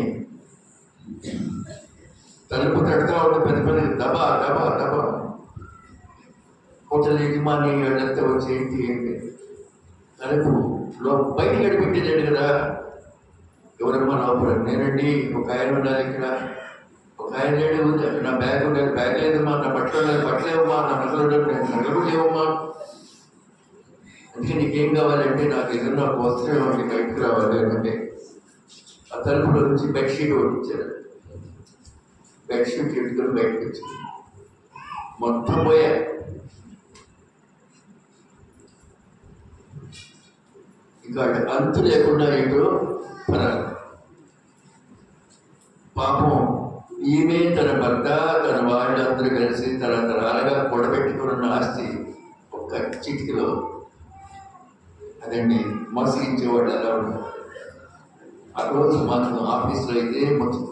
తలుపు తడుతూ ఉంటే పెద్ద పెద్ద దబా దబా దబా. హోటల్ యజమాని వాళ్ళంతా వచ్చి ఏంటి ఏంటి తలుపు బయటికి అడిపెట్టేదండి కదా. ఎవరమ్మా లోపల? నేనండి. ఒక ఆయన ఉండాలి ఇక్కడ, ఒక ఆయన లేడు. నా బ్యాగ్ ఉండాలి, బ్యాగ్ లేదమ్మా. నా బట్టలు ఉండాలి, బట్టలేవమ్మా. నా నగలు ఉండాలి, నగలు లేవమ్మా. అంటే నీకేం కావాలంటే, నాకు ఏదన్నా ఒక వస్త్రం ఉంటే బయటకు రావాలి అంటే ఆ తలుపులో నుంచి బెడ్షీట్ ఒకటి ఇచ్చారు. బెడ్షీట్ ఎట్టుకుని బయటకు వచ్చింది. మొత్తం పోయా. ఇంకా అంతు లేకుండా ఏంటో పరాలి. పాపం ఈమె తన భర్త తన వాళ్ళందరూ కలిసి తరతరాలుగా కూడబెట్టుకున్న ఆస్తి ఒక్క చిటికలో అదండి మోసగించేవాళ్ళు అలా ఉన్నారు. ఆ రోజు మాత్రం ఆఫీస్లో అయితే మొత్తం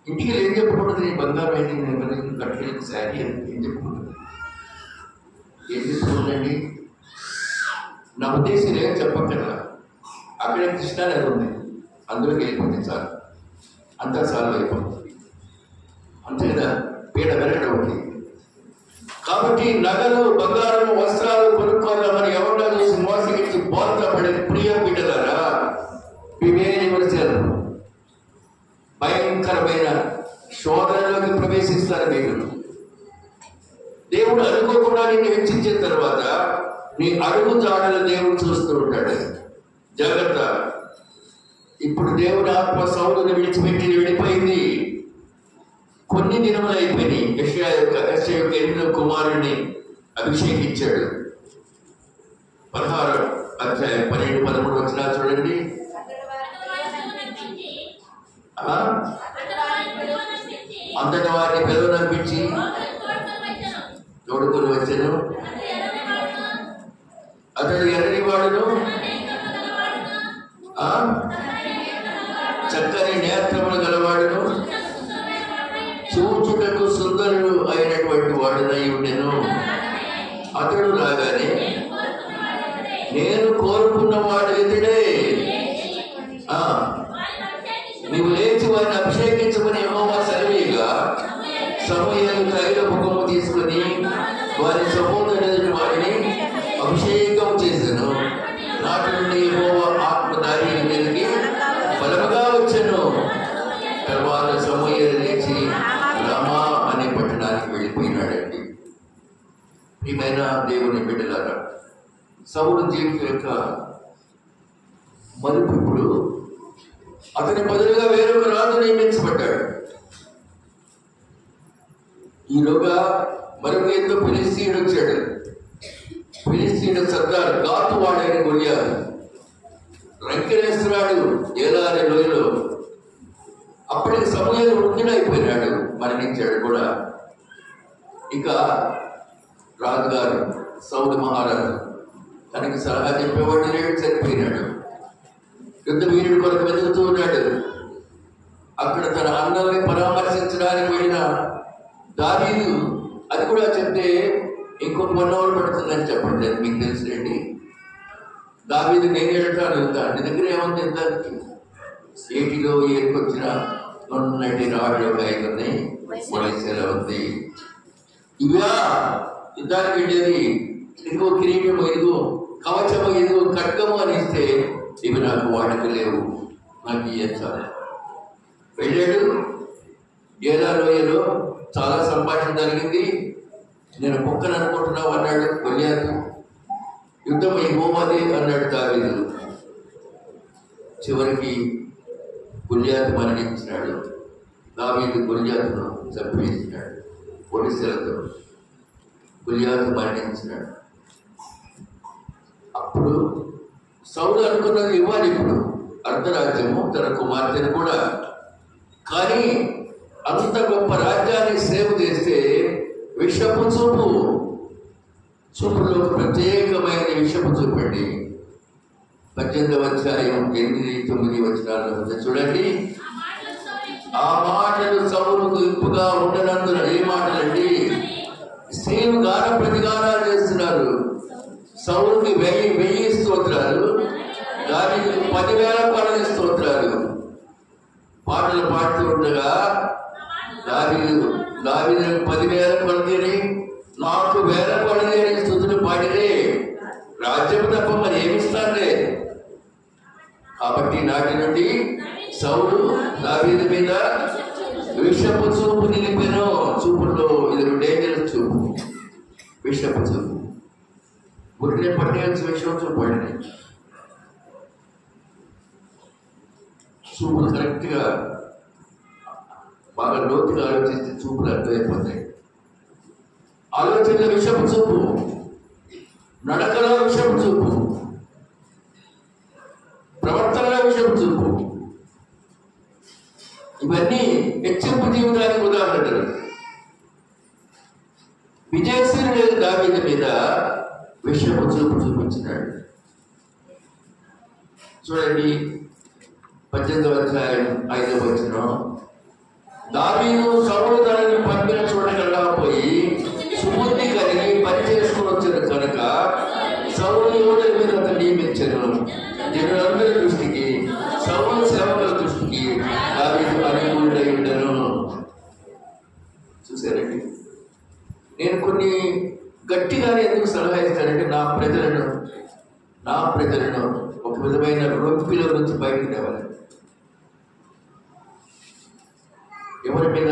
ఇంటికి ఏం చెప్పుకుంటుంది? నీ బంగారం అయితే నేను కట్టలేదు, శారీ అని ఏం చెప్పుకుంటుంది? ఏం చెప్పుకుంటుందండి? నా ఉద్దేశం ఏం చెప్పక్కర్లా. అక్కడే కృష్ణానది ఉంది, అందులోకి వెళ్ళిపోతుంది చాలు, అంతా చాలు అయిపోతుంది. అంతే కదా, పీడ పెరగడం ఉంది. కాబట్టి నగలు, బంగారం, వస్త్రాలు కొనుక్కోవాలని ఎవరిలో చూసి మోసగించి బోధపడే ప్రియ బిడ్డలారా, వివేచన భయంకరమైన శోధనలోకి ప్రవేశిస్తారు. మీరు దేవుడు అనుకోకుండా నిన్ను హెచ్చించిన తర్వాత నీ అడుగు జాడలు దేవుడు చూస్తూ ఉంటాడు. జాగ్రత్త. ఇప్పుడు దేవుడు ఆత్మ సౌలుని విడిచిపెట్టి వెళ్ళిపోయింది. కొన్ని దినములు అయిపోయినాయి. యెషయా యొక్క 8వ కుమారుడిని అభిషేకించాడు. 16 అధ్యాయం 12, 13 వచనాలు చూడండి. అంతటి వారిని పిలువనంపించి తోడుకొని వచ్చాను. అతడు ఎర్రని వాడును, చక్కని నేత్రములు గలవాడును చూచుటకు సుందరుడు అయినటువంటి వాడునై ఉండెను. అతడు రాగానే నేను కోరుకున్నవాడు ఇతడే, నీవు లేచి వారిని అభిషేకించుకుని యెహోవా సెలవీగా సమూయేలు తైలముఖము తీసుకుని వారి సహోదరుని వారిని అభిషేకం చేశాను. నాటి నుండి యెహోవా ఆత్మ దావీదు మీదకి బలముగా వచ్చెను. తర్వాత సమూయేలు లేచి రామా అనే పట్టణానికి వెళ్ళిపోయినాడండి. ప్రియమైన దేవుని బిడ్డలారా, సౌలు జీవితం యొక్క మలుపు ఇప్పుడు అతని బదులుగా వేరొక రాజు నియమించబడ్డాడు. ఈలోగా మరొక ఎంతో ఫిలిస్తీయుడు వచ్చాడు. ఫిలిస్తీయుడు సర్దార్ గాతు వాడైన గొలియాతు రంకెలేస్తున్నాడు ఏలారి లోయలో. అప్పటికి సమూయేలు వృద్ధుడైపోయినాడు, మరణించాడు కూడా. ఇక రాజుగారు సౌలు మహారాజు తనకి సలహా చెప్పేవాడు లేడు, చనిపోయినాడు. యుద్ధ వీరుడి కొరకు వెతుకుతూ ఉన్నాడు. అక్కడ తన అన్నల్ని పరామర్శించడానికి వెళ్ళిన దావీదు అది కూడా చెప్తే ఇంకొక 1 hour పడుతుందని చెప్పండి, అది మీకు తెలుసులేండి. దావీదు నేను వెళ్తాను, నీ దగ్గర ఏముంది, ఎంత ఏటిలో ఏరుకొచ్చిన ఉన్నటి రాళ్ళు ఒక 5 ఉన్నాయి, మొలసేల ఉంది, ఇవా యుద్ధానికి వెళ్ళేది, ఇదిగో కిరీటము, ఇదిగో కవచము, ఇదిగో ఖడ్గము అని ఇస్తే ఇవి నాకు వాడుక లేవు, నాకు ఇయ్యచ్చాలి. వెళ్ళాడు. ఏలా లోయలో చాలా సంభాషణ జరిగింది. నేను కుక్కను అనుకుంటున్నావు అన్నాడు గొలియాతు. యుద్ధం యెహోవాదే అన్నాడు దావీదు. చివరికి గొలియాతు మరణించినాడు. దావీదు గొలియాతును చంపేసినాడు ఒడిశలతో. గొలియాతు మరణించినాడు. అప్పుడు సౌలు అనుకున్నది ఇవ్వాలి ఇప్పుడు అర్ధరాజ్యము, తన కుమార్తెను కూడా. కానీ అంత గొప్ప రాజ్యాన్ని సేవ చేస్తే విషపు చూపులో ప్రత్యేకమైన విషపు చూపండి. 18వ అధ్యాయం 8-9 వచనాల్లో చూడండి. ఆ మాటలు సౌలుకు ఇంపుగా ఉండనందున, ఏ మాటలండి, స్త్రీలు గాన ప్రతిగానాలు చేస్తున్నారు. సౌలుకి 1000 స్తోత్రాలు, దానికి 10,000 పడని స్తోత్రాలు. పాటలు పాడుతూ ఉండగా దావీదు 10,000 పడితేనే, నాకు 1000 పడని అని స్తుతులు పాడితే రాజ్యం తప్ప మరి ఏమిస్తానులే. కాబట్టి నాటి నుండి సౌలు దావీదు మీద విషపు చూపు నిలిపెను. చూపుల్లో ఇది డేంజరస్ చూపు, విషపు చూపు. ఊరికే పట్టేయాల్సిన విషయం చూపండి. చూపులు కరెక్ట్గా బాగా లోతుగా ఆలోచిస్తే చూపులు అర్థమైపోతాయి. ఆలోచనల విషపు చూపు, నడకలో విషపు చూపు, ప్రవర్తనలో విషపు చూపు, ఇవన్నీ హెచ్చింపు జీవితానికి ఉదాహరణలు. విజయశ్వరుడు దావీదు మీద విషపు చూపు చూపించినాడు. చూడండి 18వ అధ్యాయం 5వ వచనం. దావీదు సౌలు తనని పంపిన చూడగలగా పోయి సుబుద్ధి కలిగి పని చేసుకుని వచ్చిన కనుక సౌలు యోధుల మీద అతను నియమించను. జనులందరి దృష్టికి, సౌలు సేవకుల దృష్టికి దావీదు అనుకూలుడై ఉండను. చూసారండి, నేను కొన్ని గట్టిగానే ఎందుకు సలహా ఇస్తానంటే నా ప్రజలను ఒక విధమైన రొప్పిలో నుంచి బయటికి తేవాలి. ఎవరి మీద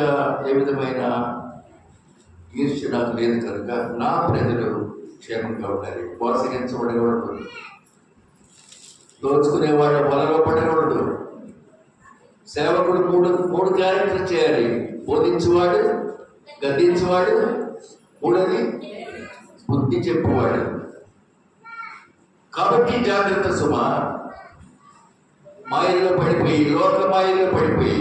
ఏ విధమైన ఈర్ష్య నాకు లేదు కనుక నా ప్రజలు క్షేమంగా ఉండాలి, మోసగించబడకూడదు, దోచుకునేవాడు వలలో పడకూడదు. సేవకుడు మూడు క్యారెక్టర్ చేయాలి: బోధించేవాడు, గద్దించేవాడు, మూడోది బుద్ధి చెప్పువాడు. కాబట్టి జాగ్రత్త సుమా. మాయల్లో పడిపోయి, లోక మాయల్లో పడిపోయి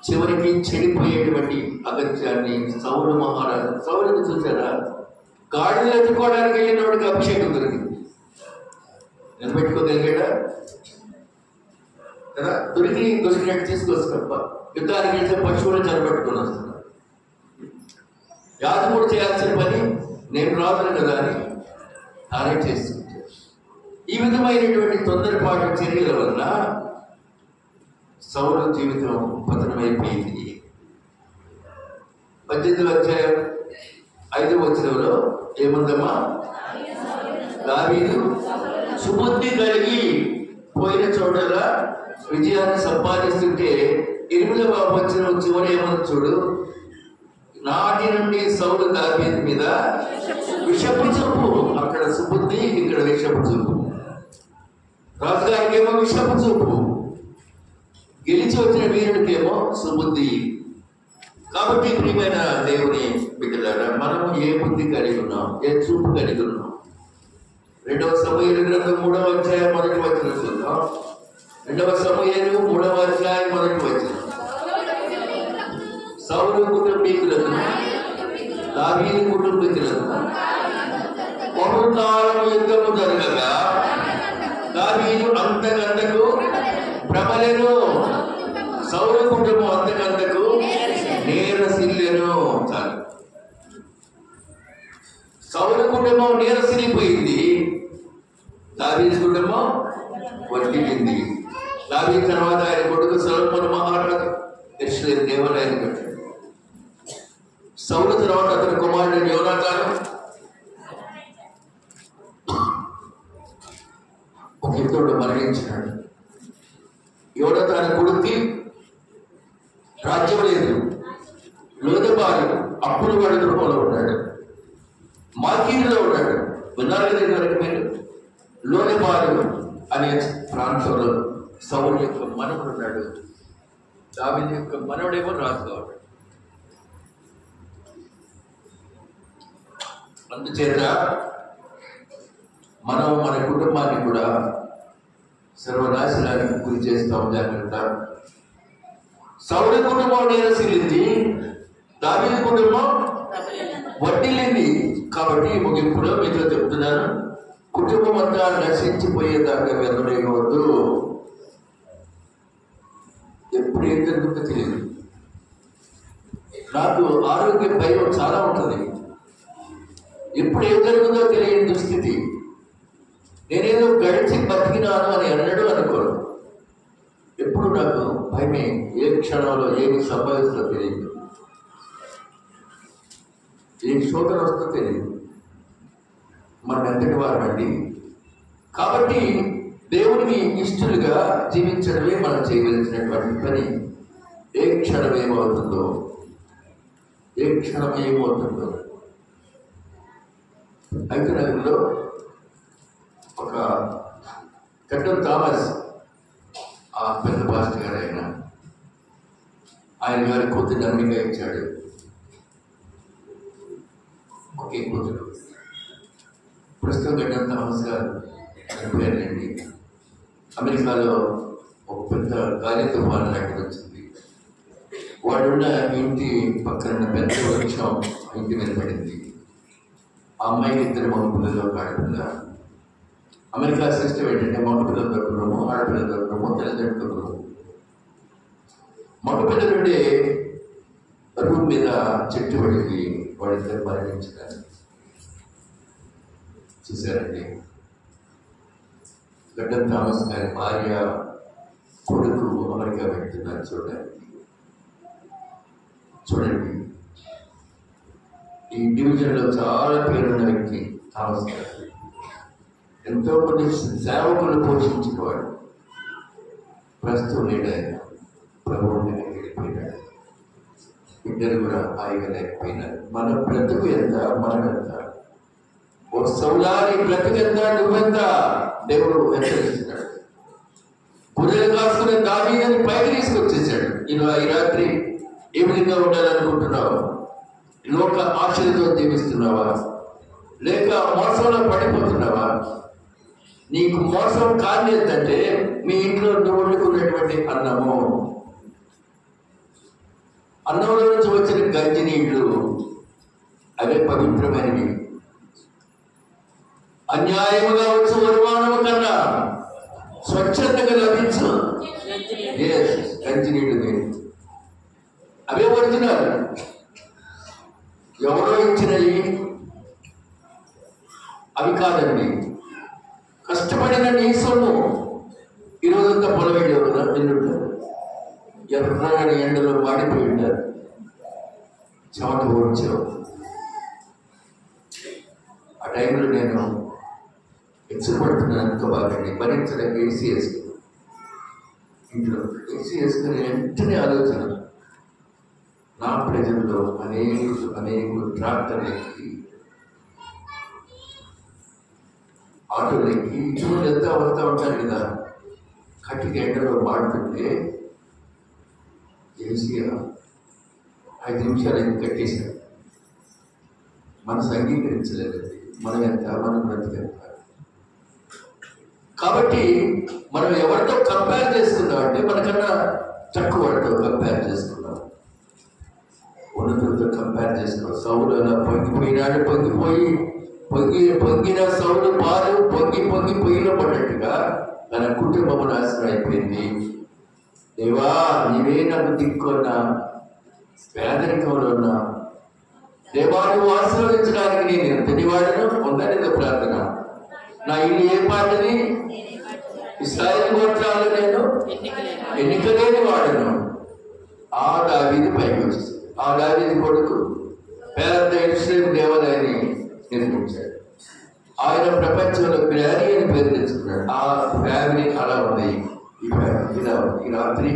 చివరికి చెడిపోయేటువంటి అగత్యాన్ని సౌలు మహారాజు. సౌలుని చూసారా, గాడిని ఎత్తుకోవడానికి వెళ్ళినవాడికి అభిషేకం దొరికింది. నిలబెట్టుకోగలిగాడా? కదా, దొరికినట్టు తీసుకొస్తాం. యుద్ధానికి వెళ్తే పశువులు చనిపెట్టుకుని వస్తున్నారు. యాజకుడు చేయాల్సిన పని నేను రాదును కదా అని తానే చేస్తుంటాడు. ఈ విధమైనటువంటి తొందరపాటు చర్యల వల్ల సౌలు జీవితం పతనమైపోయింది. 18వ అధ్యాయం 5వ వచనంలో ఏముందమ్మా? దావీదు సుబుద్ధి కలిగి పోయిన చోటలా విజయాన్ని సంపాదిస్తుంటే 8వ వచనం చివరి ఏమన్నా చూడు, నాటి నుండి సౌలు దావీదు మీద విషపు చూపు. అక్కడ సుబుద్ధి, ఇక్కడ విషపు చూపు. రాజుగారికి ఏమో విషపు చూపు, గెలిచి వచ్చిన వీరుడికేమో సుబుద్ధి. కాబట్టి ప్రియమైన దేవుని బిడ్డలారా, మనం ఏ బుద్ధి కలిగి ఉన్నాం, ఏ చూపు కలిగి ఉన్నాం? 2వ సమూయేలు గ్రంథం 3వ అధ్యాయం 1వ వచనం చూద్దాం. 2వ సమూయేలు 3వ అధ్యాయం 1వ వచనం. సౌలు కుటుంబీకులకు దావీదు కుటుంబీకులకు బహుకాలము యుద్ధము జరగగా దావీదు అంతకంతకు ప్రబలెను, సౌలు కుటుంబం అంతకంతకు నీరసిల్లెను. చాలు, సౌలు కుటుంబం నీరసిల్లిపోయింది, దావీదు కుటుంబం వర్ధిల్లింది. దావీదు తర్వాత ఆయన కొడుకు సొలొమోను మహారాజు యెరూషలేము దేవాలయాన్ని కట్టాడు. సౌలు తర్వాత అతని కుమారుడు యోనాతాను ఒక యుద్ధంలో మరణించినాడు. యోనాతాను కొడుక్కి రాజ్యం లేదు, లోదెబారు అప్పులు వాడి గృహంలో ఉన్నాడు, మార్కీలో ఉన్నాడు. విన్నారు కదా ఇదివరకు మీరు? లోదెబారు అనే ప్రాంతంలో సౌలు యొక్క మనవడు ఉన్నాడు. దావీదు యొక్క మనవడేమో రాజుగా ఉన్నాడు. అందుచేత మనం మన కుటుంబాన్ని కూడా సర్వనాశనానికి గురి చేస్తాం. జాగ్రత్త. సౌలు కుటుంబం నీరసిల్లింది, దావీదు కుటుంబం వర్ధిల్లింది. కాబట్టి ముగింపులో మీతో చెప్తున్నాను, కుటుంబం అంతా నశించిపోయేదాకా వెళ్ళలేవద్దు. ఎప్పుడు ఏం జరుగుతుందో తెలియదు. నాకు ఆరోగ్య భయం చాలా ఉంటుంది. ఎప్పుడు ఏం జరుగుతుందో తెలియని దుస్థితి. నేనేదో గడిచి బతికినాను అని అన్నాడు అనుకోను. ఎప్పుడు నాకు భయమే, ఏ క్షణంలో ఏమి సంభవిస్తుందో తెలియదు, ఏ శోధన వస్తుందో తెలియదు. మనం ఎంతటి వారండి. కాబట్టి దేవునికి ఇష్టలుగా జీవించడమే మనం చేయవలసినటువంటి పని. ఏ క్షణం ఏమవుతుందో, ఏ క్షణం ఏమవుతుందో. ఐక్యనగర్లో ఒక గడ్డం థామస్, ఆ పెద్ద పాస్టర్ గారు, ఆయన గారి కూతురు అమెరికా ఇచ్చాడు. ఒకే కూతురు. ప్రస్తుతం గడ్డం థామస్ గారు చనిపోయారండి. అమెరికాలో ఒక పెద్ద గాలి తుఫాను లాంటిది వచ్చింది. వాడున్న ఇంటి పక్కన పెద్ద వృక్షం ఇంటి మీద పడింది. ఆ అమ్మాయికి 2 మగ పిల్లలు, ఒక ఆడపిల్ల. అమెరికా సిస్టమ్ ఏంటంటే మగపిల్లలు దొరకడము, ఆడపిల్లలు దొరకడము, తల్లిదండ్రులు దొరకడము. మగపిల్లలుండే రూమ్ మీద చెట్టు పడికి వాళ్ళిద్దరు మరణించారు. చూశారండి. గడ్డం థామస్ గారి భార్య, కొడుకు అమెరికా వెళ్తున్నారు చూడడానికి. చూడండి, ఈ డివిజన్లో చాలా పేరున్న వ్యక్తి థామస్ గారు. ఎంతో మంది సేవకులు పోషించిన వాడు. ప్రస్తుతం లేడు. ఆయన ప్రభువుని వెళ్ళిపోయినాడు. బిడ్డలు కూడా హాయిగా లేకపోయినారు. మన బ్రతుకు ఎంత, మనం ఎంత? ఓ సౌలా, నీ బ్రతుకు ఎంత, నువ్వెంత? దేవుడు హెచ్చరిస్తున్నాడు. గొర్రెలు కాసుకునే దావీదుని పైకి తీసుకొచ్చేసాడు. ఈ రాత్రి ఏ విధంగా ఉండాలనుకుంటున్నావు? లోక ఆశలతో జీవిస్తున్నావా, లేక మోసంలో పడిపోతున్నావా? నీకు మోసం కాలేదంటే మీ ఇంట్లో నువ్వు వండుకున్నటువంటి అన్నంలో నుంచి వచ్చిన గంజి నీళ్లు అవే పవిత్రమైనవి. అన్యాయముగా వచ్చే వర్మానము కన్నా స్వచ్ఛతగా లభించు కంచి నీళ్ళు నేను అవే ఒరిజినల్. ఎవరో ఇచ్చినవి అవి కాదండి. కష్టపడిన నీ సొమ్ము. ఈరోజంతా పొలం వెళ్ళావు కదా, వెళ్ళుంటారు. ఎర్రని ఎండలో మాడిపోయి ఉంటారు, చెమట ఓడ్చావు. ఆ టైంలో నేను ఎచ్చబడుతున్నాను ఎంతో బాగండి. భరించడానికి ఏసీ వేసుకున్నాను. ఇంట్లో ఏసీ వేసుకుని వెంటనే ఆలోచన, నా ప్రజల్లో అనేకులు ట్రాక్టర్లు ఎక్కి, ఆటోలు ఎక్కి ఇటువంటి ఎంత వస్తూ ఉంటారు కదా, కట్టికి ఎండలో మాడుతుంటే ఏసీ 5 నిమిషాలు ఎందుకు కట్టేశారు. మనసు అంగీకరించలేదండి. మనం ఎంత, మనం బ్రతికెంత. కాబట్టి మనం ఎవరితో కంపేర్ చేసుకున్నాం అంటే మనకన్నా తక్కువ వాడితో కంపేర్ చేసుకున్నాం, ఉన్నతులతో కంపేర్ చేసుకున్నాం. సౌలు అలా పొంగిపోయినాడు, పొంగిన సౌలు పాలు పొంగి పొయ్యిలో పడ్డట్టుగా తన కుటుంబం నాశనం అయిపోయింది. దేవా, నీవే నాకు దిక్కున్నా, పేదరికంలో ఉన్నా, దేవా నువ్వు ఆశీర్వదించడానికి నేను ఎంతటి వాడను ఉందనేది ప్రార్థన. నా ఇల్లు ఏ పాటది? ఇశ్రాయేలు గోత్రాలు నేను ఎన్నికలేని వాడను. ఆ దావీదు పైకి వచ్చింది. ఆ దావీదు కొడుకు పెద్ద యెరూషలేము దేవాలయాన్ని నిర్మించాడు. ఆయన ప్రపంచంలో జ్ఞాని అని పేరు తెచ్చుకున్నాడు. ఆ ఫ్యామిలీ అలా ఉంది. ఈ ఫ్యామిలీ ఇలా ఉంది. ఈ రాత్రి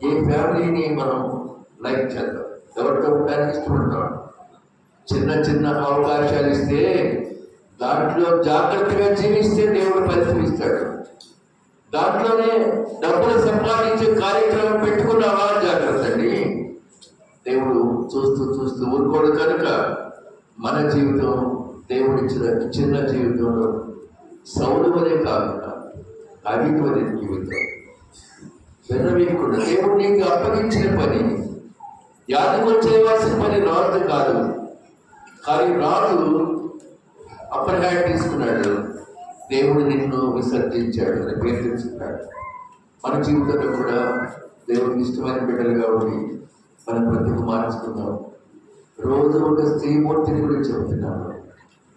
ఏ ఫ్యామిలీని మనం లైక్ చేద్దాం, ఎవరితో ఉండడానికి ఇష్టపడతాం. చిన్న అవకాశాలు ఇస్తే దాంట్లో జాగ్రత్తగా జీవిస్తే దేవుడు పరిశీలిస్తాడు. దాంట్లోనే డబ్బులు సంపాదించే కార్యక్రమం పెట్టుకున్నావా, జాగ్రత్త అండి. దేవుడు చూస్తూ ఊరుకోడు. కనుక మన జీవితం దేవుడిచ్చిన చిన్న జీవితంలో సౌలు వలె కాకుండా అవిధవలే జీవితం వినవీయకుండా దేవుడు నీకు అప్పగించిన పని, యాదకు చేయవలసిన పని రాజు కాదు. కానీ రాజు అప్పర్ హ్యాండ్ తీసుకున్నాడు. దేవుడు నిన్ను విసర్జించాడు అని పేరు తెలుసుకున్నాడు. మన జీవితంలో కూడా దేవుడికి ఇష్టమైన బిడ్డలుగా ఉండి మనం బ్రతుకు మార్చుకుందాం. రోజు ఒక స్త్రీమూర్తిని గురించి చెబుతున్నాను,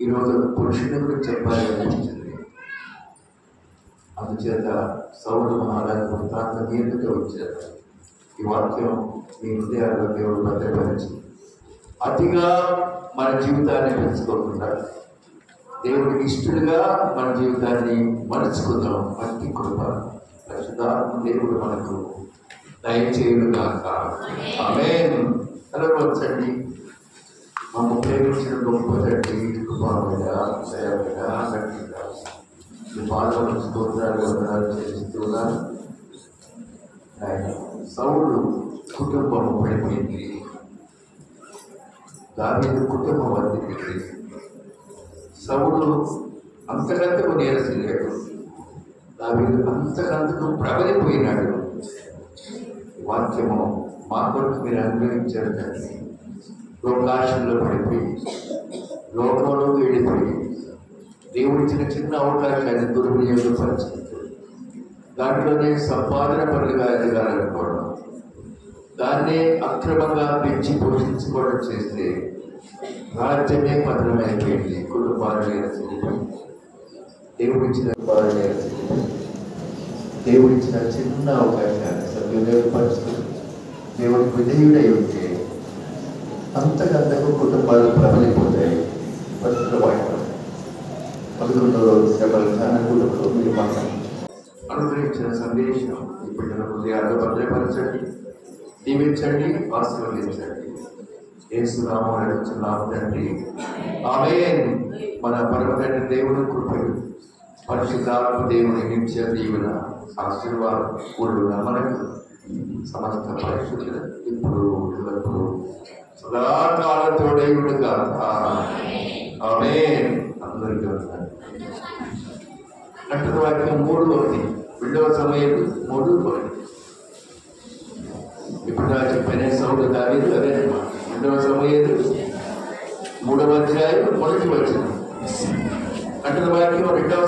ఈరోజు ఒక పురుషుని గురించి చెప్పాలి అనిపించింది. అందుచేత సౌలు మహారాజు వృత్తాంతం మీదుగా వచ్చారు. ఈ వాక్యం మీ హృదయాల్లో దేవుడు భద్రపరిచి అతిగా మన జీవితాన్ని పెంచుకోకుండా దేవుడికి ఇష్టలుగా మన జీవితాన్ని మలుచుకుందాం. అతి కృప పరిశుద్ధాత్మ దేవుడు మనకు దయచేయుగాక. ఆమేన్. వచ్చండి. మమ్మ ప్రేమించిన గొప్ప తండ్రి, కృపామయ, దయమయ, గట్టిగా ఈ పాదములు స్తోత్రాలు వందనాలు చేస్తున్నాను. ఆయన సౌలు కుటుంబం పడిపోయింది, దావీదు కుటుంబం వర్ధిల్లింది. సౌలు అంతకంతకు నీరసిల్లాడు, దావీదు అంతకంతకు ప్రబలిపోయినాడు. వాక్యము మా కొరకు మీరు అనుభవించారు కానీ లోకాశంలో పడిపోయి లోకంలో వెళ్ళిపోయి దేవుడిచ్చిన చిన్న అవకాశాన్ని దుర్వినియోగపరిచింది. దాంట్లోనే సంపాదన పనులుగా ఎదగాలనుకోవడం, దాన్నే అక్రమంగా పెంచి పోషించుకోవడం చేస్తే రాజ్యమే పతనమైపోయింది. కుటుంబాలు నీరసిల్లిపోయింది. దేవుడిచ్చిన దేవుడిచ్చిన చిన్న అవకాశాన్ని సద్వినియోగపరుచుకుని దేవుడికి విధేయుడై ఉంటే అంతకంతకు కుటుంబాలు ప్రబలిపోతాయి. పరిస్థితుల వాడటం 11వ శ్రమల ధ్యానంలో మీరు మాకు అనుగ్రహించిన సందేశం ఈ బిడ్డల హృదయాల్లో భద్రపరచండి, దీవించండి, ఆశీర్వదించండి. యేసు నామములో అడుగుచున్నాము తండ్రి, ఆమేన్. మన పరమ తండ్రి దేవుని కృపయు పరిశుద్ధాత్మ దేవుని నిత్య దీవెన ఆశీర్వాదం కూడున మనకు సమస్త పరిశుద్ధులు ఇప్పుడు ఎల్లప్పుడూ సదాకాలతోడై ఉండుగాక. ఆమేన్. అందరికీ ఉంటారు. అంటున్న వాక్యం 3:1 రెండవ సమయలు 3:1. ఇప్పుడు నాకు చెప్పిన సౌలు దావీదు అదే రెండవ సమయలు 3వ అధ్యాయం 1వ వచనం. అంటున్న వాక్యం 2వ